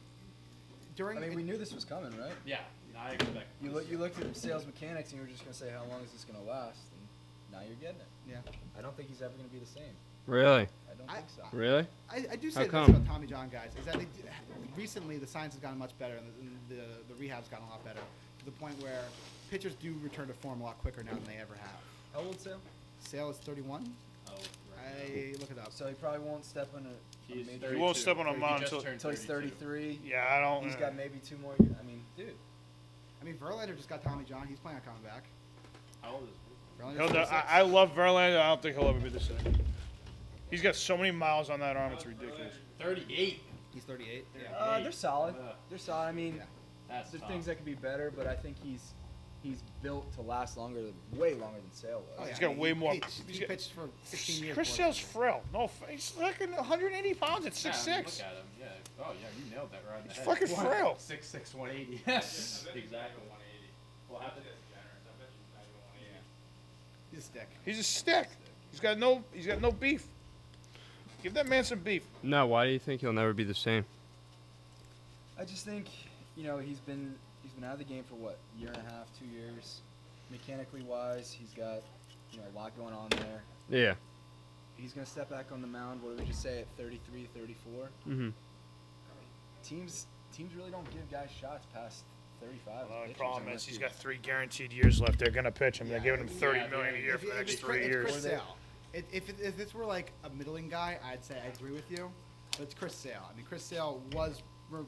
[SPEAKER 5] I mean, we knew this was coming, right?
[SPEAKER 7] Yeah, I expect.
[SPEAKER 5] You looked at sales mechanics and you were just gonna say how long is this gonna last, and now you're getting it.
[SPEAKER 1] yeah,
[SPEAKER 5] I don't think he's ever gonna be the same.
[SPEAKER 4] Really?
[SPEAKER 5] I don't
[SPEAKER 1] I-
[SPEAKER 5] think so.
[SPEAKER 4] Really?
[SPEAKER 1] I do
[SPEAKER 4] How
[SPEAKER 1] say this
[SPEAKER 4] come?
[SPEAKER 1] about Tommy John guys is that recently the science has gotten much better and the rehab's gotten a lot better to the point where pitchers do return to form a lot quicker now than they ever have.
[SPEAKER 5] How old Sale?
[SPEAKER 1] Sale is 31.
[SPEAKER 7] Oh, right.
[SPEAKER 1] I look it up.
[SPEAKER 5] So he probably won't step on a
[SPEAKER 7] He's
[SPEAKER 5] major
[SPEAKER 7] 32.
[SPEAKER 3] He won't step on a
[SPEAKER 7] He
[SPEAKER 3] mound
[SPEAKER 7] just
[SPEAKER 3] until-
[SPEAKER 7] turned
[SPEAKER 5] until he's 33.
[SPEAKER 3] Yeah, I don't.
[SPEAKER 5] He's got maybe 2 more years. I mean, dude.
[SPEAKER 1] I mean, Verlander just got Tommy John. He's planning on coming back.
[SPEAKER 7] How old is he?
[SPEAKER 1] Verlander's
[SPEAKER 3] He'll,
[SPEAKER 1] 26.
[SPEAKER 3] I love Verlander. I don't think he'll ever be the same. He's got so many miles on that arm. It's ridiculous.
[SPEAKER 7] 38.
[SPEAKER 1] He's 38. Yeah.
[SPEAKER 5] They're solid.
[SPEAKER 7] Yeah.
[SPEAKER 5] They're solid. I mean,
[SPEAKER 1] Yeah.
[SPEAKER 7] That's
[SPEAKER 5] there's
[SPEAKER 7] tough.
[SPEAKER 5] things that could be better, but I think he's built to last longer, way longer than Sale was.
[SPEAKER 1] Oh, yeah.
[SPEAKER 3] He's got way more-
[SPEAKER 1] He
[SPEAKER 3] he's
[SPEAKER 1] he
[SPEAKER 3] got-
[SPEAKER 1] pitched for 16 years.
[SPEAKER 3] Chris
[SPEAKER 1] before
[SPEAKER 3] Sale's frail. No, he's fucking 180 pounds at
[SPEAKER 7] Yeah, I mean,
[SPEAKER 3] 6'6".
[SPEAKER 7] look at him. Yeah. Oh, yeah, you nailed that right in the
[SPEAKER 3] He's
[SPEAKER 7] head.
[SPEAKER 3] fucking frail.
[SPEAKER 7] 6'6", 180. Yes,
[SPEAKER 8] I bet he's not
[SPEAKER 7] exactly.
[SPEAKER 8] even 180.
[SPEAKER 7] What happened?
[SPEAKER 8] That's generous. I bet he's not even 180.
[SPEAKER 1] He's a stick.
[SPEAKER 3] He's a stick. He's got no beef. Give that man some beef.
[SPEAKER 4] No. Why do you think he'll never be the same?
[SPEAKER 5] I just think, he's been out of the game for what, year and a half, 2 years. Mechanically wise, he's got a lot going on there.
[SPEAKER 4] Yeah.
[SPEAKER 5] He's gonna step back on the mound. What did we just say at 33, 34?
[SPEAKER 4] Mhm.
[SPEAKER 5] Teams really don't give guys shots past 35.
[SPEAKER 3] Well, the
[SPEAKER 5] pitchers
[SPEAKER 3] problem
[SPEAKER 5] unless
[SPEAKER 3] is he's
[SPEAKER 5] you-
[SPEAKER 3] got 3 guaranteed years left. They're gonna pitch him. They're
[SPEAKER 1] Yeah.
[SPEAKER 3] giving him $30
[SPEAKER 7] Yeah,
[SPEAKER 3] million a year
[SPEAKER 1] If
[SPEAKER 3] for the next
[SPEAKER 1] it's
[SPEAKER 3] 3
[SPEAKER 1] Chris
[SPEAKER 3] years.
[SPEAKER 1] Sale. If this were like a middling guy, I'd say I agree with you. But it's Chris Sale. I mean, Chris Sale was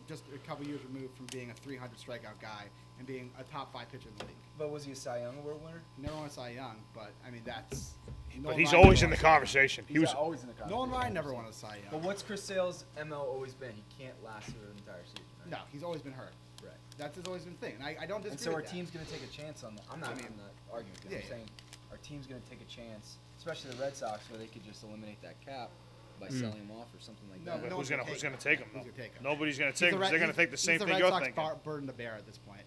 [SPEAKER 1] just a couple years removed from being a 300 strikeout guy and being a top 5 pitcher in the league.
[SPEAKER 5] But was he a Cy Young Award winner?
[SPEAKER 1] He never won a Cy Young, but I mean that's.
[SPEAKER 3] But he's always in the conversation. He
[SPEAKER 5] He's
[SPEAKER 3] was.
[SPEAKER 5] always in the conversation.
[SPEAKER 1] Nolan Ryan never won a Cy Young.
[SPEAKER 5] But what's Chris Sale's MO always been? He can't last through an entire season. Right?
[SPEAKER 1] No, he's always been hurt.
[SPEAKER 5] Right.
[SPEAKER 1] That's his always been thing. And I don't disagree
[SPEAKER 5] And so our
[SPEAKER 1] with that.
[SPEAKER 5] team's going to take a chance on that. I'm not arguing with you.
[SPEAKER 1] Yeah,
[SPEAKER 5] I'm
[SPEAKER 1] yeah.
[SPEAKER 5] saying our team's going to take a chance, especially the Red Sox, where they could just eliminate that cap by
[SPEAKER 4] Mm.
[SPEAKER 5] selling him off or something like
[SPEAKER 1] No,
[SPEAKER 5] that.
[SPEAKER 1] but
[SPEAKER 3] But who's gonna take him?
[SPEAKER 1] Who's gonna take him?
[SPEAKER 3] Nobody's gonna
[SPEAKER 1] He's
[SPEAKER 3] take
[SPEAKER 1] the
[SPEAKER 3] him.
[SPEAKER 1] Red-
[SPEAKER 3] They're gonna
[SPEAKER 1] he's-
[SPEAKER 3] think the same
[SPEAKER 1] he's
[SPEAKER 3] thing
[SPEAKER 1] the
[SPEAKER 3] you're
[SPEAKER 1] Red Sox
[SPEAKER 3] thinking.
[SPEAKER 1] burden to bear at this point.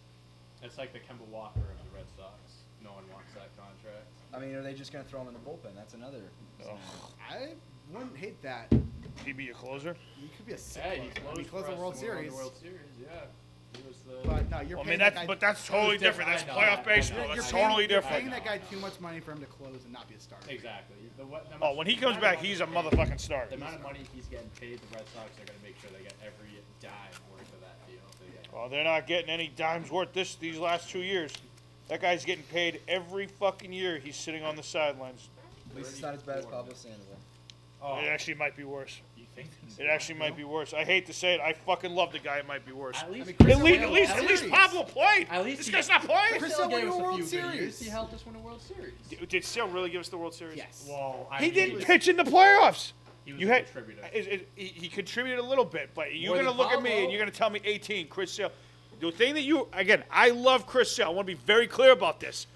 [SPEAKER 7] It's like the Kemba Walker of the Red Sox. No one wants that contract.
[SPEAKER 5] I mean, are they just going to throw him in the bullpen? That's another.
[SPEAKER 3] Ugh.
[SPEAKER 1] I wouldn't hate that.
[SPEAKER 3] He be your closer.
[SPEAKER 1] He could be a sick
[SPEAKER 7] Hey,
[SPEAKER 1] closer.
[SPEAKER 7] he
[SPEAKER 1] I mean,
[SPEAKER 7] closed
[SPEAKER 1] close
[SPEAKER 7] for
[SPEAKER 1] the
[SPEAKER 7] us
[SPEAKER 1] World
[SPEAKER 7] when we won
[SPEAKER 1] Series.
[SPEAKER 7] the World Series, yeah. He was the.
[SPEAKER 1] But no, you're
[SPEAKER 3] Well, I
[SPEAKER 1] paying
[SPEAKER 3] mean,
[SPEAKER 1] that guy.
[SPEAKER 3] that's totally different. That's playoff baseball. That's totally
[SPEAKER 1] You're
[SPEAKER 3] different.
[SPEAKER 1] paying that guy too much money for him to close and not be a starter.
[SPEAKER 7] Exactly.
[SPEAKER 3] Oh, when he comes back, he's a motherfucking starter.
[SPEAKER 7] The amount of money he's getting paid, the Red Sox are going to make sure they get every dime worth of that deal. They get.
[SPEAKER 3] Well, they're not getting any dimes worth these last 2 years. That guy's getting paid every fucking year. He's sitting on the sidelines.
[SPEAKER 5] At least it's not as bad as Pablo Sandoval.
[SPEAKER 7] Oh,
[SPEAKER 3] It actually might be worse.
[SPEAKER 7] you think?
[SPEAKER 3] It actually might be worse. I hate to say it. I fucking love the guy. It might be worse.
[SPEAKER 7] At least,
[SPEAKER 1] Chris
[SPEAKER 3] At
[SPEAKER 1] Sale
[SPEAKER 3] least,
[SPEAKER 1] won
[SPEAKER 3] at
[SPEAKER 1] a
[SPEAKER 3] least,
[SPEAKER 1] World
[SPEAKER 3] at least
[SPEAKER 1] Series.
[SPEAKER 3] Pablo played.
[SPEAKER 7] At least
[SPEAKER 3] This
[SPEAKER 7] he-
[SPEAKER 3] guy's not playing.
[SPEAKER 1] Chris
[SPEAKER 7] Sale
[SPEAKER 1] Sale won
[SPEAKER 7] gave
[SPEAKER 1] a
[SPEAKER 7] us a
[SPEAKER 1] World
[SPEAKER 7] few good
[SPEAKER 1] Series.
[SPEAKER 7] years. He helped us win a World Series.
[SPEAKER 3] Did Sale really give us the World Series?
[SPEAKER 1] Yes.
[SPEAKER 7] Well,
[SPEAKER 3] He didn't pitch in the playoffs.
[SPEAKER 7] He was
[SPEAKER 3] You
[SPEAKER 7] a
[SPEAKER 3] had
[SPEAKER 7] contributor.
[SPEAKER 3] he contributed a little bit, but you're
[SPEAKER 7] More
[SPEAKER 3] gonna
[SPEAKER 7] than
[SPEAKER 3] look at me
[SPEAKER 7] Pablo?
[SPEAKER 3] and you're gonna tell me 18, Chris Sale. The thing that I love Chris Sale. I want to be very clear about this,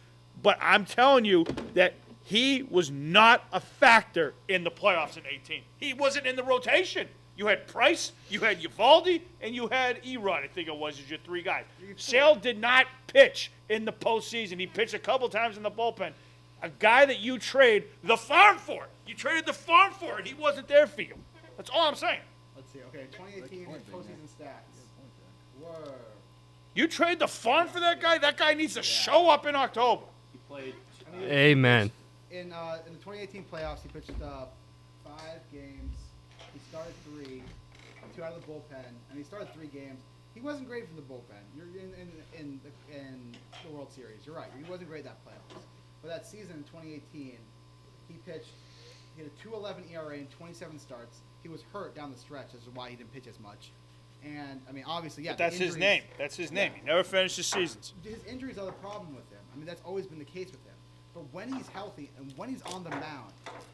[SPEAKER 3] but I'm telling you that He was not a factor in the playoffs in 18. He wasn't in the rotation. You had Price, you had Uvalde, and you had Erod, I think it was, as your three guys. Sale did not pitch in the postseason. He pitched a couple times in the bullpen. A guy that you trade the farm for. You traded the farm for, and he wasn't there for you. That's all I'm saying.
[SPEAKER 1] Let's see. Okay, 2018 postseason stats. Whoa.
[SPEAKER 3] You trade the farm for that guy? That guy needs to show up in October.
[SPEAKER 7] He played.
[SPEAKER 4] Amen.
[SPEAKER 1] In the 2018 playoffs, he pitched 5 games. He started 3, 2 out of the bullpen, and he started 3 games. He wasn't great from the bullpen. You're in the World Series. You're right. He wasn't great that playoffs. But that season in 2018, he had a 2.11 ERA in 27 starts. He was hurt down the stretch. This is why he didn't pitch as much. And I mean, obviously, yeah.
[SPEAKER 3] But that's his name. That's his name. He never finished his seasons.
[SPEAKER 1] His injuries are the problem with him. I mean, that's always been the case with him. But when he's healthy and when he's on the mound,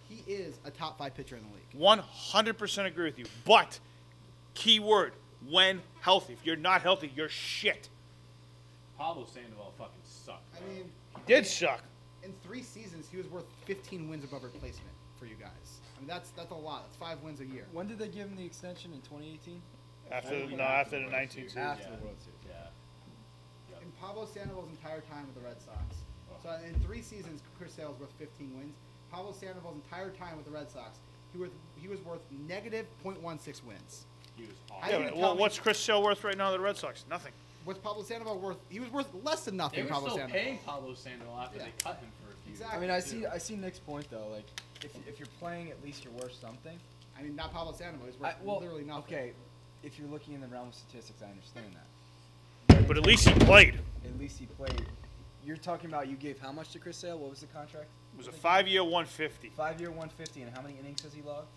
[SPEAKER 1] he is a top 5 pitcher in the league.
[SPEAKER 3] 100% agree with you. But, key word, when healthy. If you're not healthy, you're shit.
[SPEAKER 7] Pablo Sandoval fucking sucked.
[SPEAKER 1] I mean,
[SPEAKER 3] He did suck.
[SPEAKER 1] in 3 seasons, he was worth 15 wins above replacement for you guys. I mean, that's a lot. That's 5 wins a year.
[SPEAKER 5] When did they give him the extension in 2018?
[SPEAKER 3] After the 19 season.
[SPEAKER 5] After the World Series.
[SPEAKER 7] Yeah.
[SPEAKER 1] In Pablo Sandoval's entire time with the Red Sox, so in 3 seasons, Chris Sale was worth 15 wins. Pablo Sandoval's entire time with the Red Sox, he was worth negative .16 wins.
[SPEAKER 7] He was
[SPEAKER 1] I
[SPEAKER 7] awful.
[SPEAKER 3] Yeah,
[SPEAKER 1] didn't
[SPEAKER 3] but,
[SPEAKER 1] tell
[SPEAKER 3] well,
[SPEAKER 1] me-
[SPEAKER 3] what's Chris Sale worth right now to the Red Sox? Nothing.
[SPEAKER 1] What's Pablo Sandoval worth? He was worth less than nothing.
[SPEAKER 7] They were
[SPEAKER 1] Pablo
[SPEAKER 7] still
[SPEAKER 1] Sandoval.
[SPEAKER 7] paying Pablo Sandoval after
[SPEAKER 1] Yeah.
[SPEAKER 7] they cut him for a few
[SPEAKER 1] Exactly.
[SPEAKER 5] I
[SPEAKER 7] years.
[SPEAKER 5] mean,
[SPEAKER 7] too.
[SPEAKER 5] I see Nick's point though. Like, if you're playing, at least you're worth something.
[SPEAKER 1] I mean, not Pablo Sandoval. He's worth literally nothing.
[SPEAKER 5] Okay, if you're looking in the realm of statistics, I understand that.
[SPEAKER 3] But at least he played.
[SPEAKER 5] At least he played. You're talking about you gave how much to Chris Sale? What was the contract?
[SPEAKER 3] It was a 5-year 150.
[SPEAKER 5] 5-year, 150, and how many innings has he logged?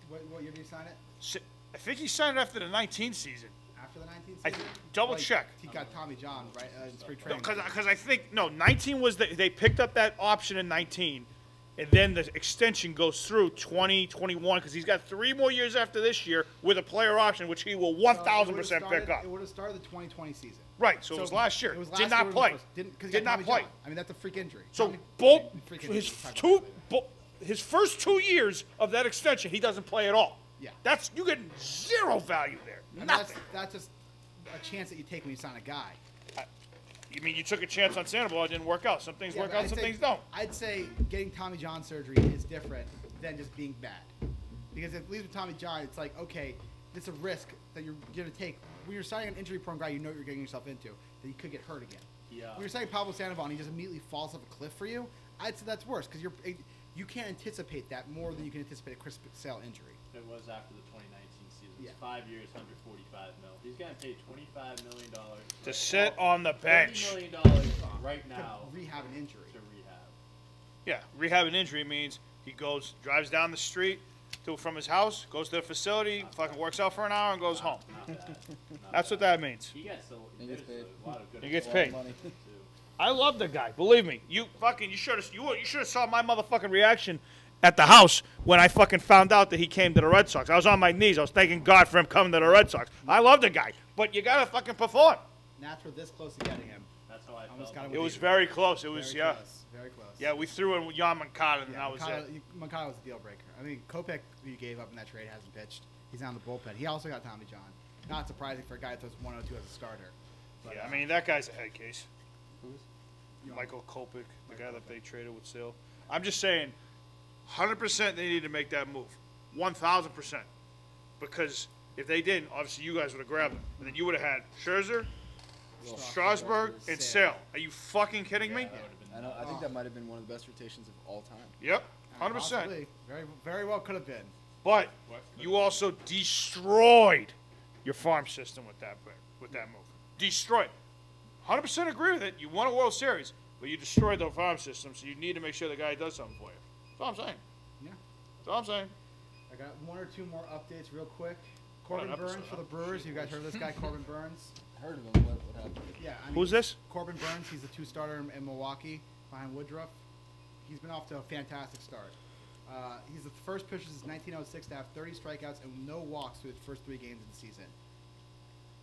[SPEAKER 1] What year did he sign it?
[SPEAKER 3] I think he signed it after the 19 season.
[SPEAKER 1] After the 19th
[SPEAKER 3] I
[SPEAKER 1] season?
[SPEAKER 3] double check.
[SPEAKER 1] He got Tommy John, right? In spring
[SPEAKER 3] No,
[SPEAKER 1] training.
[SPEAKER 3] because I think 19 was they picked up that option in 19, and then the extension goes through 2021 because he's got 3 more years after this year with a player option, which he will 1,000% pick up.
[SPEAKER 1] It would have started the 2020 season.
[SPEAKER 3] Right, so it was last year.
[SPEAKER 1] It was
[SPEAKER 3] Did
[SPEAKER 1] last
[SPEAKER 3] not
[SPEAKER 1] year
[SPEAKER 3] play.
[SPEAKER 1] when he first- Cause he
[SPEAKER 3] Did
[SPEAKER 1] got
[SPEAKER 3] not
[SPEAKER 1] Tommy
[SPEAKER 3] play.
[SPEAKER 1] John. I mean, that's a freak injury.
[SPEAKER 3] So
[SPEAKER 1] Tommy-
[SPEAKER 3] both
[SPEAKER 1] freak injury.
[SPEAKER 3] his
[SPEAKER 1] We'll talk about that later.
[SPEAKER 3] his first 2 years of that extension, he doesn't play at all.
[SPEAKER 1] Yeah.
[SPEAKER 3] That's you get 0 value there.
[SPEAKER 1] I mean,
[SPEAKER 3] Nothing.
[SPEAKER 1] that's just a chance that you take when you sign a guy.
[SPEAKER 3] You mean you took a chance on Sandoval? It didn't work out. Some things
[SPEAKER 1] Yeah,
[SPEAKER 3] work
[SPEAKER 1] but
[SPEAKER 3] out, some things don't.
[SPEAKER 1] I'd say getting Tommy John surgery is different than just being bad. Because at least with Tommy John, it's like, okay, it's a risk that you're going to take. When you're signing an injury-prone guy, you know what you're getting yourself into, that you could get hurt again.
[SPEAKER 7] Yeah.
[SPEAKER 1] When you're saying Pablo Sandoval and he just immediately falls off a cliff for you, I'd say that's worse because you can't anticipate that more than you can anticipate a Chris Sale injury.
[SPEAKER 7] It was after the 2019 season. It was
[SPEAKER 1] Yeah.
[SPEAKER 7] 5 years, 145 mil. He's getting paid $25 million
[SPEAKER 3] To sit on the bench.
[SPEAKER 7] $30 million right now
[SPEAKER 1] To rehab an injury.
[SPEAKER 7] to rehab.
[SPEAKER 3] Yeah, rehab an injury means he drives down the street from his house, goes to the facility, fucking works out for an hour, and goes home.
[SPEAKER 7] Not bad. Not
[SPEAKER 3] That's
[SPEAKER 7] bad.
[SPEAKER 3] what that means.
[SPEAKER 7] He gets a,
[SPEAKER 5] He gets
[SPEAKER 7] there's
[SPEAKER 5] paid.
[SPEAKER 7] a lot of good.
[SPEAKER 3] He gets
[SPEAKER 5] A lot of
[SPEAKER 3] paid.
[SPEAKER 5] money.
[SPEAKER 7] too.
[SPEAKER 3] I love the guy. Believe me, you should have saw my motherfucking reaction at the house when I fucking found out that he came to the Red Sox. I was on my knees. I was thanking God for him coming to the Red Sox. I love the guy, but you gotta fucking perform.
[SPEAKER 1] Nats were this close to getting him.
[SPEAKER 7] That's how I
[SPEAKER 1] Almost
[SPEAKER 7] felt.
[SPEAKER 1] got him
[SPEAKER 3] It
[SPEAKER 1] with
[SPEAKER 3] was
[SPEAKER 1] you.
[SPEAKER 3] very close. It was
[SPEAKER 1] Very
[SPEAKER 3] yeah,
[SPEAKER 1] close. Very close.
[SPEAKER 3] yeah. We threw in Jan Moncada, and
[SPEAKER 1] Yeah,
[SPEAKER 3] that was it.
[SPEAKER 1] Moncada was a deal breaker. I mean, Kopech, who you gave up in that trade, hasn't pitched. He's on the bullpen. He also got Tommy John. Not surprising for a guy that throws 102 as a starter. But,
[SPEAKER 3] Yeah, I mean that guy's a head case.
[SPEAKER 5] Who's?
[SPEAKER 3] Michael Kopech, the guy that they traded with Sale. I'm just saying, 100% they need to make that move. 1,000%. Because if they didn't, obviously you guys would have grabbed him. And then you would have had Scherzer, Strasburg, and Sale. Are you fucking kidding me?
[SPEAKER 7] That would've been
[SPEAKER 5] I know. I think that might have been one of the best rotations of all time.
[SPEAKER 3] Yep,
[SPEAKER 1] I mean,
[SPEAKER 3] 100%.
[SPEAKER 1] possibly. Very, very well could have been.
[SPEAKER 3] But you also destroyed your farm system with that move. Destroyed. 100% agree with it. You won a World Series, but you destroyed the farm system, so you need to make sure the guy does something for you. That's all I'm saying.
[SPEAKER 1] Yeah.
[SPEAKER 3] That's all I'm saying.
[SPEAKER 1] I got 1 or 2 more updates real quick.
[SPEAKER 3] What an
[SPEAKER 1] Corbin Burns
[SPEAKER 3] episode,
[SPEAKER 1] for the Brewers. You guys heard of this guy, Corbin Burns?
[SPEAKER 5] I heard of him. What happened?
[SPEAKER 1] Yeah. I mean,
[SPEAKER 3] Who's this?
[SPEAKER 1] Corbin Burns. He's the 2 starter in Milwaukee behind Woodruff. He's been off to a fantastic start. He's the first pitcher since 1906 to have 30 strikeouts and no walks through his first 3 games of the season.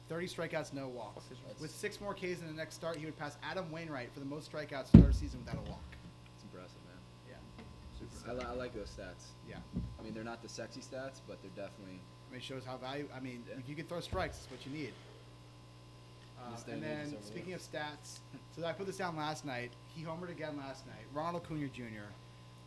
[SPEAKER 1] 30 strikeouts, no walks. With 6 more Ks in the next start, he would pass Adam Wainwright for the most strikeouts to start a season without a walk.
[SPEAKER 5] It's impressive, man.
[SPEAKER 1] Yeah.
[SPEAKER 5] I like those stats.
[SPEAKER 1] Yeah.
[SPEAKER 5] I mean, they're not the sexy stats, but they're definitely.
[SPEAKER 1] I mean, it shows how value. I mean,
[SPEAKER 5] Yeah.
[SPEAKER 1] if you can throw strikes, that's what you need.
[SPEAKER 5] This day
[SPEAKER 1] And
[SPEAKER 5] and age
[SPEAKER 1] then
[SPEAKER 5] is
[SPEAKER 1] speaking of
[SPEAKER 5] overlooked.
[SPEAKER 1] stats, so I put this down last night. He homered again last night. Ronald Acuna Jr.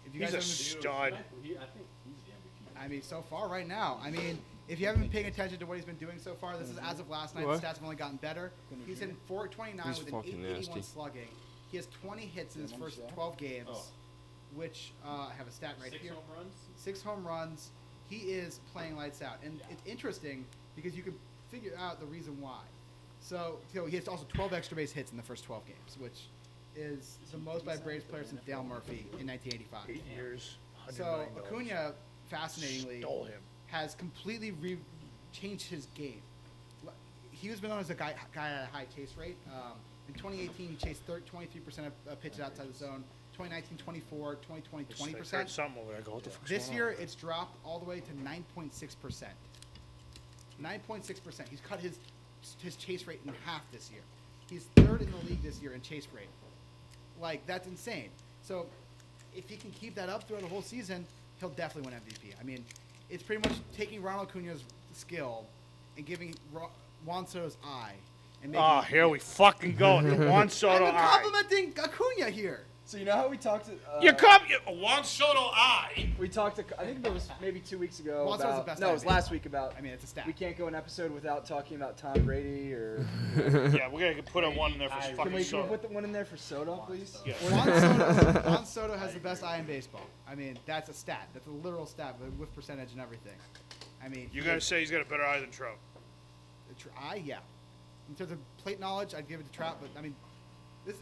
[SPEAKER 1] If you
[SPEAKER 3] He's
[SPEAKER 1] guys
[SPEAKER 3] a
[SPEAKER 1] haven't-
[SPEAKER 3] stud.
[SPEAKER 7] I think he's the MVP.
[SPEAKER 1] I mean, so far right now. I mean, if you haven't been paying attention to what he's been doing so far, this is as of last night.
[SPEAKER 4] What?
[SPEAKER 1] The stats have only gotten better. He's in 429
[SPEAKER 4] He's
[SPEAKER 1] with an
[SPEAKER 4] fucking
[SPEAKER 1] 881
[SPEAKER 4] nasty.
[SPEAKER 1] slugging. He has 20 hits in his first
[SPEAKER 5] Shot?
[SPEAKER 1] 12 games,
[SPEAKER 7] Oh.
[SPEAKER 1] which I have a stat right
[SPEAKER 7] 6
[SPEAKER 1] here.
[SPEAKER 7] home runs.
[SPEAKER 1] 6 home runs. He is playing lights out, and it's interesting because you can figure out the reason why. So he has also 12 extra base hits in the first 12 games, which is the most by a Braves player since Dale Murphy in 1985.
[SPEAKER 3] 8 years.
[SPEAKER 1] So
[SPEAKER 3] $109.
[SPEAKER 1] Acuna, fascinatingly,
[SPEAKER 3] Stole him.
[SPEAKER 1] has completely changed his game. He was known as a guy at a high chase rate. In 2018, he chased 23% of pitches outside the zone. 2019, 24. 2020,
[SPEAKER 3] I heard
[SPEAKER 1] 20%.
[SPEAKER 3] something over there. I go, what the fuck's
[SPEAKER 1] This
[SPEAKER 3] going
[SPEAKER 1] year,
[SPEAKER 3] on?
[SPEAKER 1] it's dropped all the way to 9.6%. 9.6%. He's cut his chase rate in half this year. He's third in the league this year in chase rate. Like, that's insane. So, if he can keep that up throughout the whole season, he'll definitely win MVP. I mean, it's pretty much taking Ronald Acuna's skill and giving Juan Soto's eye. And making
[SPEAKER 3] Oh, here we fucking go. The Juan Soto
[SPEAKER 1] I'm
[SPEAKER 3] eye.
[SPEAKER 1] complimenting Acuna here.
[SPEAKER 5] So you know how we talked to.
[SPEAKER 3] Juan Soto eye.
[SPEAKER 5] We talked to. I think it was maybe 2 weeks ago.
[SPEAKER 1] Well, it's always
[SPEAKER 5] about,
[SPEAKER 1] the best
[SPEAKER 5] no, it
[SPEAKER 1] time
[SPEAKER 5] was
[SPEAKER 1] in
[SPEAKER 5] last
[SPEAKER 1] baseball.
[SPEAKER 5] week about.
[SPEAKER 1] I mean, it's a stat.
[SPEAKER 5] We can't go an episode without talking about Tom Brady or.
[SPEAKER 3] Yeah, we're gonna put a one in there for
[SPEAKER 5] Can
[SPEAKER 3] fucking
[SPEAKER 5] we
[SPEAKER 3] Soto.
[SPEAKER 5] put the one in there for Soto, please?
[SPEAKER 3] Yeah.
[SPEAKER 1] Juan Soto has the best eye in baseball. I mean, that's a stat. That's a literal stat with percentage and everything. I mean,
[SPEAKER 3] You gotta say he's got a better eye than Trout.
[SPEAKER 1] eye, yeah. In terms of plate knowledge, I'd give it to Trout, but I mean, this.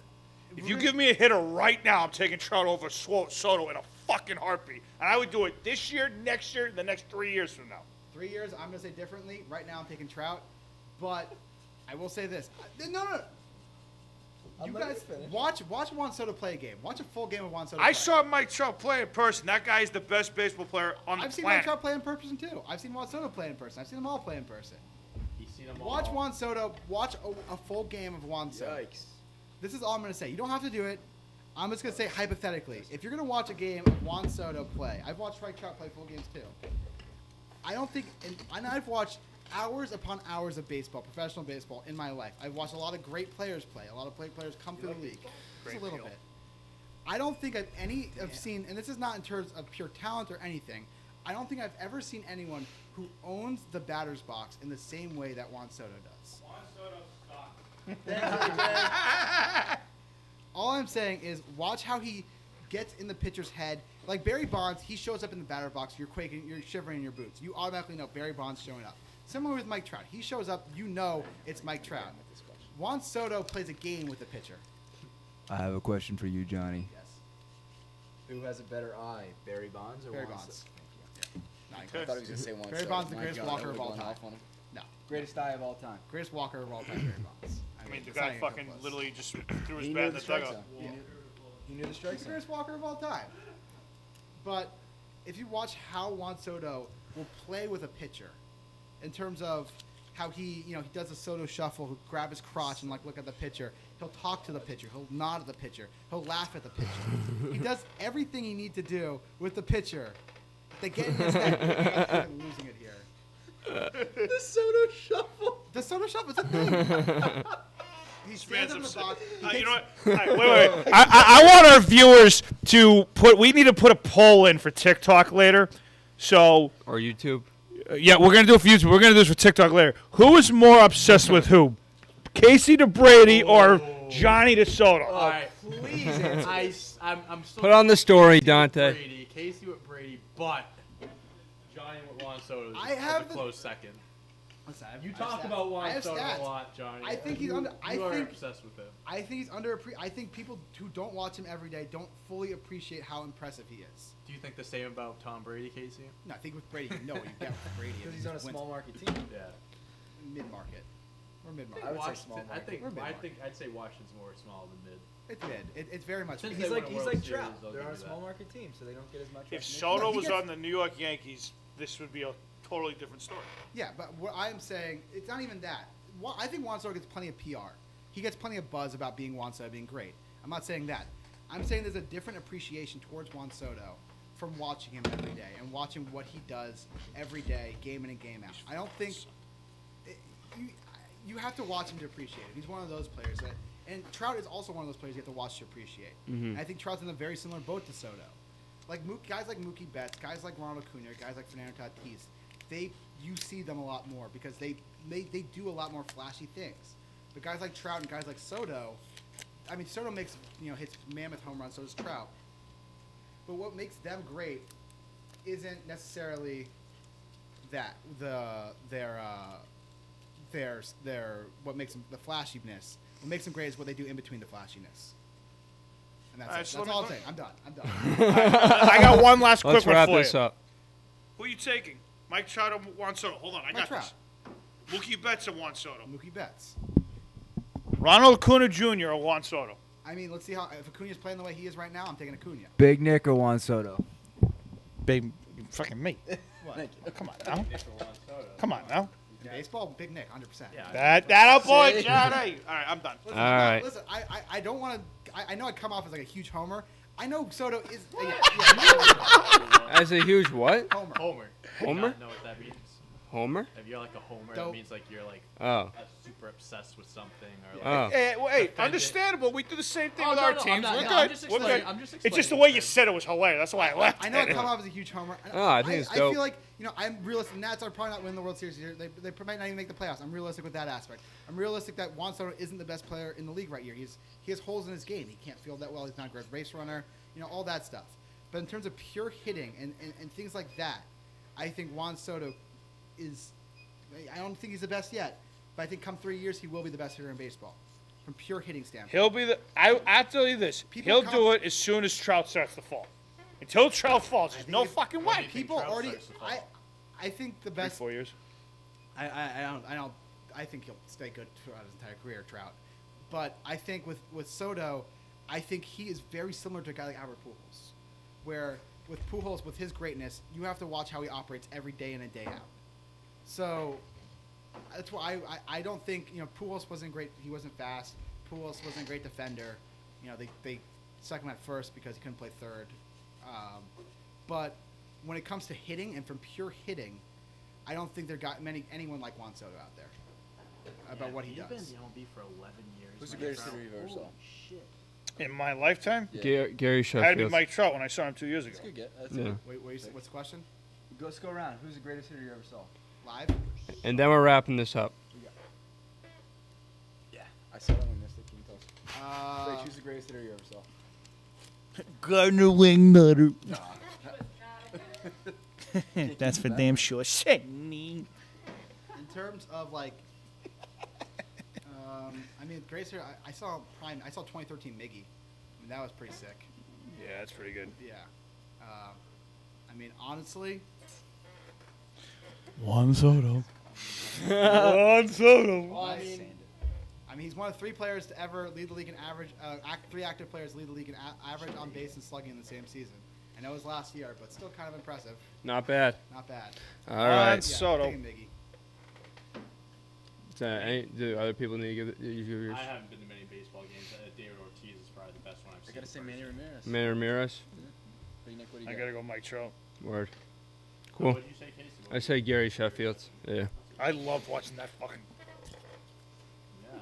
[SPEAKER 3] If you give me a hitter right now, I'm taking Trout over Soto in a fucking heartbeat. And I would do it this year, next year, the next 3 years from now.
[SPEAKER 1] 3 years, I'm gonna say differently. Right now, I'm taking Trout, but I will say this. No. You guys watch Juan Soto play a game. Watch a full game of Juan Soto.
[SPEAKER 3] I
[SPEAKER 1] play.
[SPEAKER 3] saw Mike Trout play in person. That guy is the best baseball player on the
[SPEAKER 1] I've seen
[SPEAKER 3] planet.
[SPEAKER 1] Mike Trout play in person too. I've seen Juan Soto play in person. I've seen them all play in person.
[SPEAKER 7] He's seen them
[SPEAKER 1] Watch
[SPEAKER 7] all.
[SPEAKER 1] Juan Soto. Watch a full game of Juan Soto.
[SPEAKER 5] Yikes.
[SPEAKER 1] This is all I'm going to say. You don't have to do it. I'm just going to say hypothetically. If you're going to watch a game of Juan Soto play, I've watched Mike Trout play full games too. I don't think, and I've watched hours upon hours of baseball, professional baseball, in my life. I've watched a lot of great players play. A lot of great players come through the league. Just a little bit. I don't think I've seen, and this is not in terms of pure talent or anything, I don't think I've ever seen anyone who owns the batter's box in the same way that Juan Soto does. All I'm saying is watch how he gets in the pitcher's head. Like Barry Bonds, he shows up in the batter box. You're quaking, you're shivering in your boots. You automatically know Barry Bonds showing up. Similar with Mike Trout. He shows up, you know it's Mike Trout. Juan Soto plays a game with the pitcher.
[SPEAKER 9] I have a question for you, Johnny.
[SPEAKER 1] Yes.
[SPEAKER 5] Who has a better eye, Barry Bonds or
[SPEAKER 1] Barry
[SPEAKER 5] Juan
[SPEAKER 1] Bonds.
[SPEAKER 5] Soto?
[SPEAKER 1] No,
[SPEAKER 5] I thought he was gonna say Juan
[SPEAKER 1] Barry
[SPEAKER 5] Soto.
[SPEAKER 1] Bonds, the
[SPEAKER 5] My
[SPEAKER 1] greatest
[SPEAKER 5] God, I
[SPEAKER 1] walker of
[SPEAKER 5] would've
[SPEAKER 1] all
[SPEAKER 5] gone
[SPEAKER 1] time.
[SPEAKER 5] off on him.
[SPEAKER 1] No.
[SPEAKER 5] Greatest eye of all time.
[SPEAKER 1] Greatest walker of all time, Barry Bonds.
[SPEAKER 3] I mean, the
[SPEAKER 1] it's not
[SPEAKER 3] guy
[SPEAKER 1] even
[SPEAKER 3] fucking
[SPEAKER 1] close.
[SPEAKER 3] literally just threw his
[SPEAKER 5] He
[SPEAKER 3] bat
[SPEAKER 5] knew
[SPEAKER 3] in
[SPEAKER 5] the
[SPEAKER 3] the
[SPEAKER 5] strike
[SPEAKER 3] dugout.
[SPEAKER 5] zone. He knew the strike
[SPEAKER 1] He's the
[SPEAKER 5] zone.
[SPEAKER 1] greatest walker of all time. But if you watch how Juan Soto will play with a pitcher, in terms of how he does a Soto shuffle, he'll grab his crotch and look at the pitcher. He'll talk to the pitcher. He'll nod at the pitcher. He'll laugh at the pitcher. He does everything he needs to do with the pitcher. They get in his head. I'm losing it here.
[SPEAKER 5] The Soto shuffle.
[SPEAKER 1] The Soto shuffle is a thing. He stands in the box. He
[SPEAKER 3] You
[SPEAKER 1] takes-
[SPEAKER 3] know what? All right, wait. I want our viewers to we need to put a poll in for TikTok later. So,
[SPEAKER 4] Or YouTube.
[SPEAKER 3] yeah, we're going to do it for YouTube. We're going to do this for TikTok later. Who is more obsessed with who? Casey DeBrady or Johnny DeSoto?
[SPEAKER 7] All right,
[SPEAKER 5] Please answer.
[SPEAKER 7] I'm still
[SPEAKER 4] Put on the story,
[SPEAKER 7] Casey with
[SPEAKER 4] Dante.
[SPEAKER 7] Brady, Casey with Brady, but Johnny with Juan Soto is
[SPEAKER 1] I
[SPEAKER 7] is
[SPEAKER 1] have
[SPEAKER 7] a
[SPEAKER 1] the-
[SPEAKER 7] close second.
[SPEAKER 1] Listen, I have-
[SPEAKER 7] You
[SPEAKER 1] I have
[SPEAKER 7] talk
[SPEAKER 1] stats.
[SPEAKER 7] about
[SPEAKER 1] I
[SPEAKER 7] Juan
[SPEAKER 1] have
[SPEAKER 7] Soto
[SPEAKER 1] stats.
[SPEAKER 7] a lot, Johnny.
[SPEAKER 1] I think he's
[SPEAKER 7] You-
[SPEAKER 1] under- I
[SPEAKER 7] You are
[SPEAKER 1] think-
[SPEAKER 7] obsessed with him.
[SPEAKER 1] I think he's I think people who don't watch him every day don't fully appreciate how impressive he is.
[SPEAKER 7] Do you think the same about Tom Brady, Casey?
[SPEAKER 1] No, I think with Brady, you know what you get with Brady.
[SPEAKER 5] Because he's on a small market team.
[SPEAKER 7] Yeah.
[SPEAKER 1] mid-market. We're mid-market.
[SPEAKER 5] I would say
[SPEAKER 7] Washington-
[SPEAKER 5] small
[SPEAKER 7] I
[SPEAKER 5] market.
[SPEAKER 7] think
[SPEAKER 1] We're mid-market.
[SPEAKER 7] I'd say Washington's more small than mid.
[SPEAKER 1] It's mid. It's very much
[SPEAKER 7] Since
[SPEAKER 1] mid.
[SPEAKER 7] they won a
[SPEAKER 5] He's
[SPEAKER 7] World
[SPEAKER 5] like
[SPEAKER 7] Series,
[SPEAKER 5] Trout.
[SPEAKER 7] I'll
[SPEAKER 5] They're
[SPEAKER 7] give
[SPEAKER 5] on a
[SPEAKER 7] you
[SPEAKER 5] small
[SPEAKER 7] that.
[SPEAKER 5] market team, so they don't get as much.
[SPEAKER 3] If
[SPEAKER 5] recognition.
[SPEAKER 3] Soto
[SPEAKER 1] he
[SPEAKER 3] was
[SPEAKER 1] gets-
[SPEAKER 3] on the New York Yankees, this would be a totally different story.
[SPEAKER 1] Yeah, but what I'm saying, it's not even that. I think Juan Soto gets plenty of PR. He gets plenty of buzz about being Juan Soto being great. I'm not saying that. I'm saying there's a different appreciation towards Juan Soto from watching him every day and watching what he does every day, game in and game out. I don't think you have to watch him to appreciate it. He's one of those players that, and Trout is also one of those players you have to watch to appreciate. And I think Trout's in a very similar boat to Soto. Like guys like Mookie Betts, guys like Ronald Acuna, guys like Fernando Tatis, you see them a lot more because they do a lot more flashy things. But guys like Trout and guys like Soto, I mean, Soto makes hits mammoth home runs, so does Trout. But what makes them great isn't necessarily that their what makes them the flashiness. What makes them great is what they do in between the flashiness. And that's all I'm saying. I'm done.
[SPEAKER 3] I got one last quick
[SPEAKER 4] Let's
[SPEAKER 3] one
[SPEAKER 4] wrap
[SPEAKER 3] for
[SPEAKER 4] this
[SPEAKER 3] you.
[SPEAKER 4] up.
[SPEAKER 3] Who are you taking? Mike Trout or Juan Soto? Hold on, I got
[SPEAKER 1] Trout.
[SPEAKER 3] this. Mookie Betts or Juan Soto?
[SPEAKER 1] Mookie Betts.
[SPEAKER 3] Ronald Acuna Jr. or Juan Soto?
[SPEAKER 1] I mean, let's see how if Acuna's playing the way he is right now. I'm taking Acuna.
[SPEAKER 9] Big Nick or Juan Soto?
[SPEAKER 3] Big fucking me.
[SPEAKER 1] What?
[SPEAKER 3] Come on now. Come on now.
[SPEAKER 1] In baseball, Big Nick, 100%.
[SPEAKER 2] Yeah.
[SPEAKER 3] That up, boy, Johnny. All right, I'm done.
[SPEAKER 1] Listen,
[SPEAKER 4] All right.
[SPEAKER 1] Listen, I don't want to. I know I come off as like a huge homer. I know Soto is.
[SPEAKER 4] As a huge what?
[SPEAKER 1] Homer.
[SPEAKER 7] Homer.
[SPEAKER 4] Homer?
[SPEAKER 7] Do you not know what that means?
[SPEAKER 4] Homer?
[SPEAKER 7] If you're like a homer,
[SPEAKER 1] Dope.
[SPEAKER 7] that means like you're like
[SPEAKER 4] Oh.
[SPEAKER 7] super obsessed with something or like.
[SPEAKER 4] Oh.
[SPEAKER 3] Hey,
[SPEAKER 7] Defend it.
[SPEAKER 3] understandable. We do the same thing
[SPEAKER 7] Oh,
[SPEAKER 3] with
[SPEAKER 7] no,
[SPEAKER 3] our
[SPEAKER 7] no, I'm
[SPEAKER 3] teams.
[SPEAKER 7] not-
[SPEAKER 3] We're
[SPEAKER 7] no,
[SPEAKER 3] good.
[SPEAKER 7] I'm just
[SPEAKER 3] We're good.
[SPEAKER 7] explaining- I'm just
[SPEAKER 3] It's just the
[SPEAKER 7] explaining
[SPEAKER 3] way
[SPEAKER 7] it.
[SPEAKER 3] you said it was hilarious. That's why I left.
[SPEAKER 1] I know I come off as a huge homer.
[SPEAKER 4] Oh, I think it's dope.
[SPEAKER 1] I feel like I'm realistic. Nats are probably not winning the World Series here. They might not even make the playoffs. I'm realistic with that aspect. I'm realistic that Juan Soto isn't the best player in the league right here. He has holes in his game. He can't field that well. He's not a great base runner. All that stuff. But in terms of pure hitting and things like that, I think Juan Soto is. I don't think he's the best yet, but I think come 3 years he will be the best hitter in baseball, from pure hitting standpoint.
[SPEAKER 3] He'll be the. I tell you this. He'll do it as soon as Trout starts to fall. Until Trout falls, there's no fucking way.
[SPEAKER 1] People
[SPEAKER 7] Trout
[SPEAKER 1] already.
[SPEAKER 7] starts to fall?
[SPEAKER 1] I think the
[SPEAKER 3] 3,
[SPEAKER 1] best.
[SPEAKER 3] 4 years.
[SPEAKER 1] I don't. I think he'll stay good throughout his entire career, Trout. But I think with Soto, I think he is very similar to a guy like Albert Pujols, where with Pujols, with his greatness, you have to watch how he operates every day in and day out. So that's why I don't think Pujols wasn't great. He wasn't fast. Pujols wasn't a great defender. They stuck him at first because he couldn't play third. But when it comes to hitting and from pure hitting, I don't think there got anyone like Juan Soto out there about what he
[SPEAKER 7] You've
[SPEAKER 1] does.
[SPEAKER 7] been in the MLB for 11 years.
[SPEAKER 5] Who's the
[SPEAKER 7] Mike
[SPEAKER 5] greatest
[SPEAKER 7] Trout.
[SPEAKER 5] hitter you've ever saw?
[SPEAKER 3] In my lifetime,
[SPEAKER 4] Gary
[SPEAKER 3] had to be
[SPEAKER 4] Sheffield.
[SPEAKER 3] Mike Trout when I saw him 2 years ago.
[SPEAKER 5] That's good. That's
[SPEAKER 4] Yeah.
[SPEAKER 5] good.
[SPEAKER 1] What's the question?
[SPEAKER 5] Let's go around. Who's the greatest hitter you ever saw?
[SPEAKER 1] Live?
[SPEAKER 4] And then we're wrapping this up.
[SPEAKER 5] Yeah. I saw that one yesterday. Can you tell us? Rach, who's the greatest hitter you ever saw?
[SPEAKER 3] Gardner Wing Nutter.
[SPEAKER 5] Can't
[SPEAKER 3] That's
[SPEAKER 5] keep
[SPEAKER 3] for
[SPEAKER 5] that.
[SPEAKER 3] damn sure. Sydney.
[SPEAKER 1] In terms of like, I mean, greatest hitter. I saw 2013 Miggy. I mean, that was pretty sick.
[SPEAKER 3] Yeah, that's pretty good.
[SPEAKER 1] Yeah. I mean, honestly,
[SPEAKER 3] Juan Soto. Juan Soto.
[SPEAKER 1] I mean, he's one of 3 players to ever lead the league in average. 3 active players lead the league in average on base and slugging in the same season. I know it was last year, but still kind of impressive.
[SPEAKER 4] Not bad.
[SPEAKER 1] Not bad.
[SPEAKER 4] All
[SPEAKER 3] Juan
[SPEAKER 4] right.
[SPEAKER 1] Yeah,
[SPEAKER 3] Soto.
[SPEAKER 1] taking Miggy.
[SPEAKER 4] Do other people need to give it yours?
[SPEAKER 7] I haven't been to many baseball games. David Ortiz is probably the best one I've
[SPEAKER 5] I
[SPEAKER 7] seen.
[SPEAKER 5] gotta say Manny Ramirez.
[SPEAKER 4] Man Ramirez?
[SPEAKER 5] Big Nick, what do you
[SPEAKER 3] I
[SPEAKER 5] got?
[SPEAKER 3] gotta go Mike Trout.
[SPEAKER 4] Word.
[SPEAKER 7] What
[SPEAKER 4] Cool.
[SPEAKER 7] did you say, Casey?
[SPEAKER 4] I say Gary Sheffield. Yeah.
[SPEAKER 3] I love watching that fucking.
[SPEAKER 7] Yeah.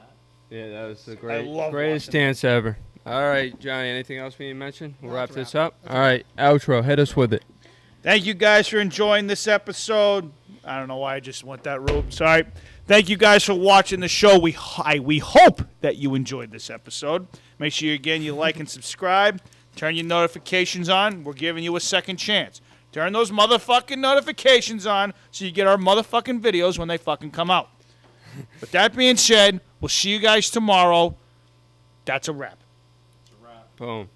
[SPEAKER 4] Yeah, that was the
[SPEAKER 3] love
[SPEAKER 4] greatest
[SPEAKER 3] watching
[SPEAKER 4] dance ever. All right, Johnny, anything else we need to mention? We'll
[SPEAKER 1] No,
[SPEAKER 4] wrap
[SPEAKER 1] that's
[SPEAKER 4] this
[SPEAKER 1] a wrap.
[SPEAKER 4] up. All right, outro. Hit us with it.
[SPEAKER 3] Thank you guys for enjoying this episode. I don't know why I just went that route. Sorry. Thank you guys for watching the show. We hope that you enjoyed this episode. Make sure, again, you like and subscribe. Turn your notifications on. We're giving you a second chance. Turn those motherfucking notifications on so you get our motherfucking videos when they fucking come out. With that being said, we'll see you guys tomorrow. That's a wrap.
[SPEAKER 4] Boom.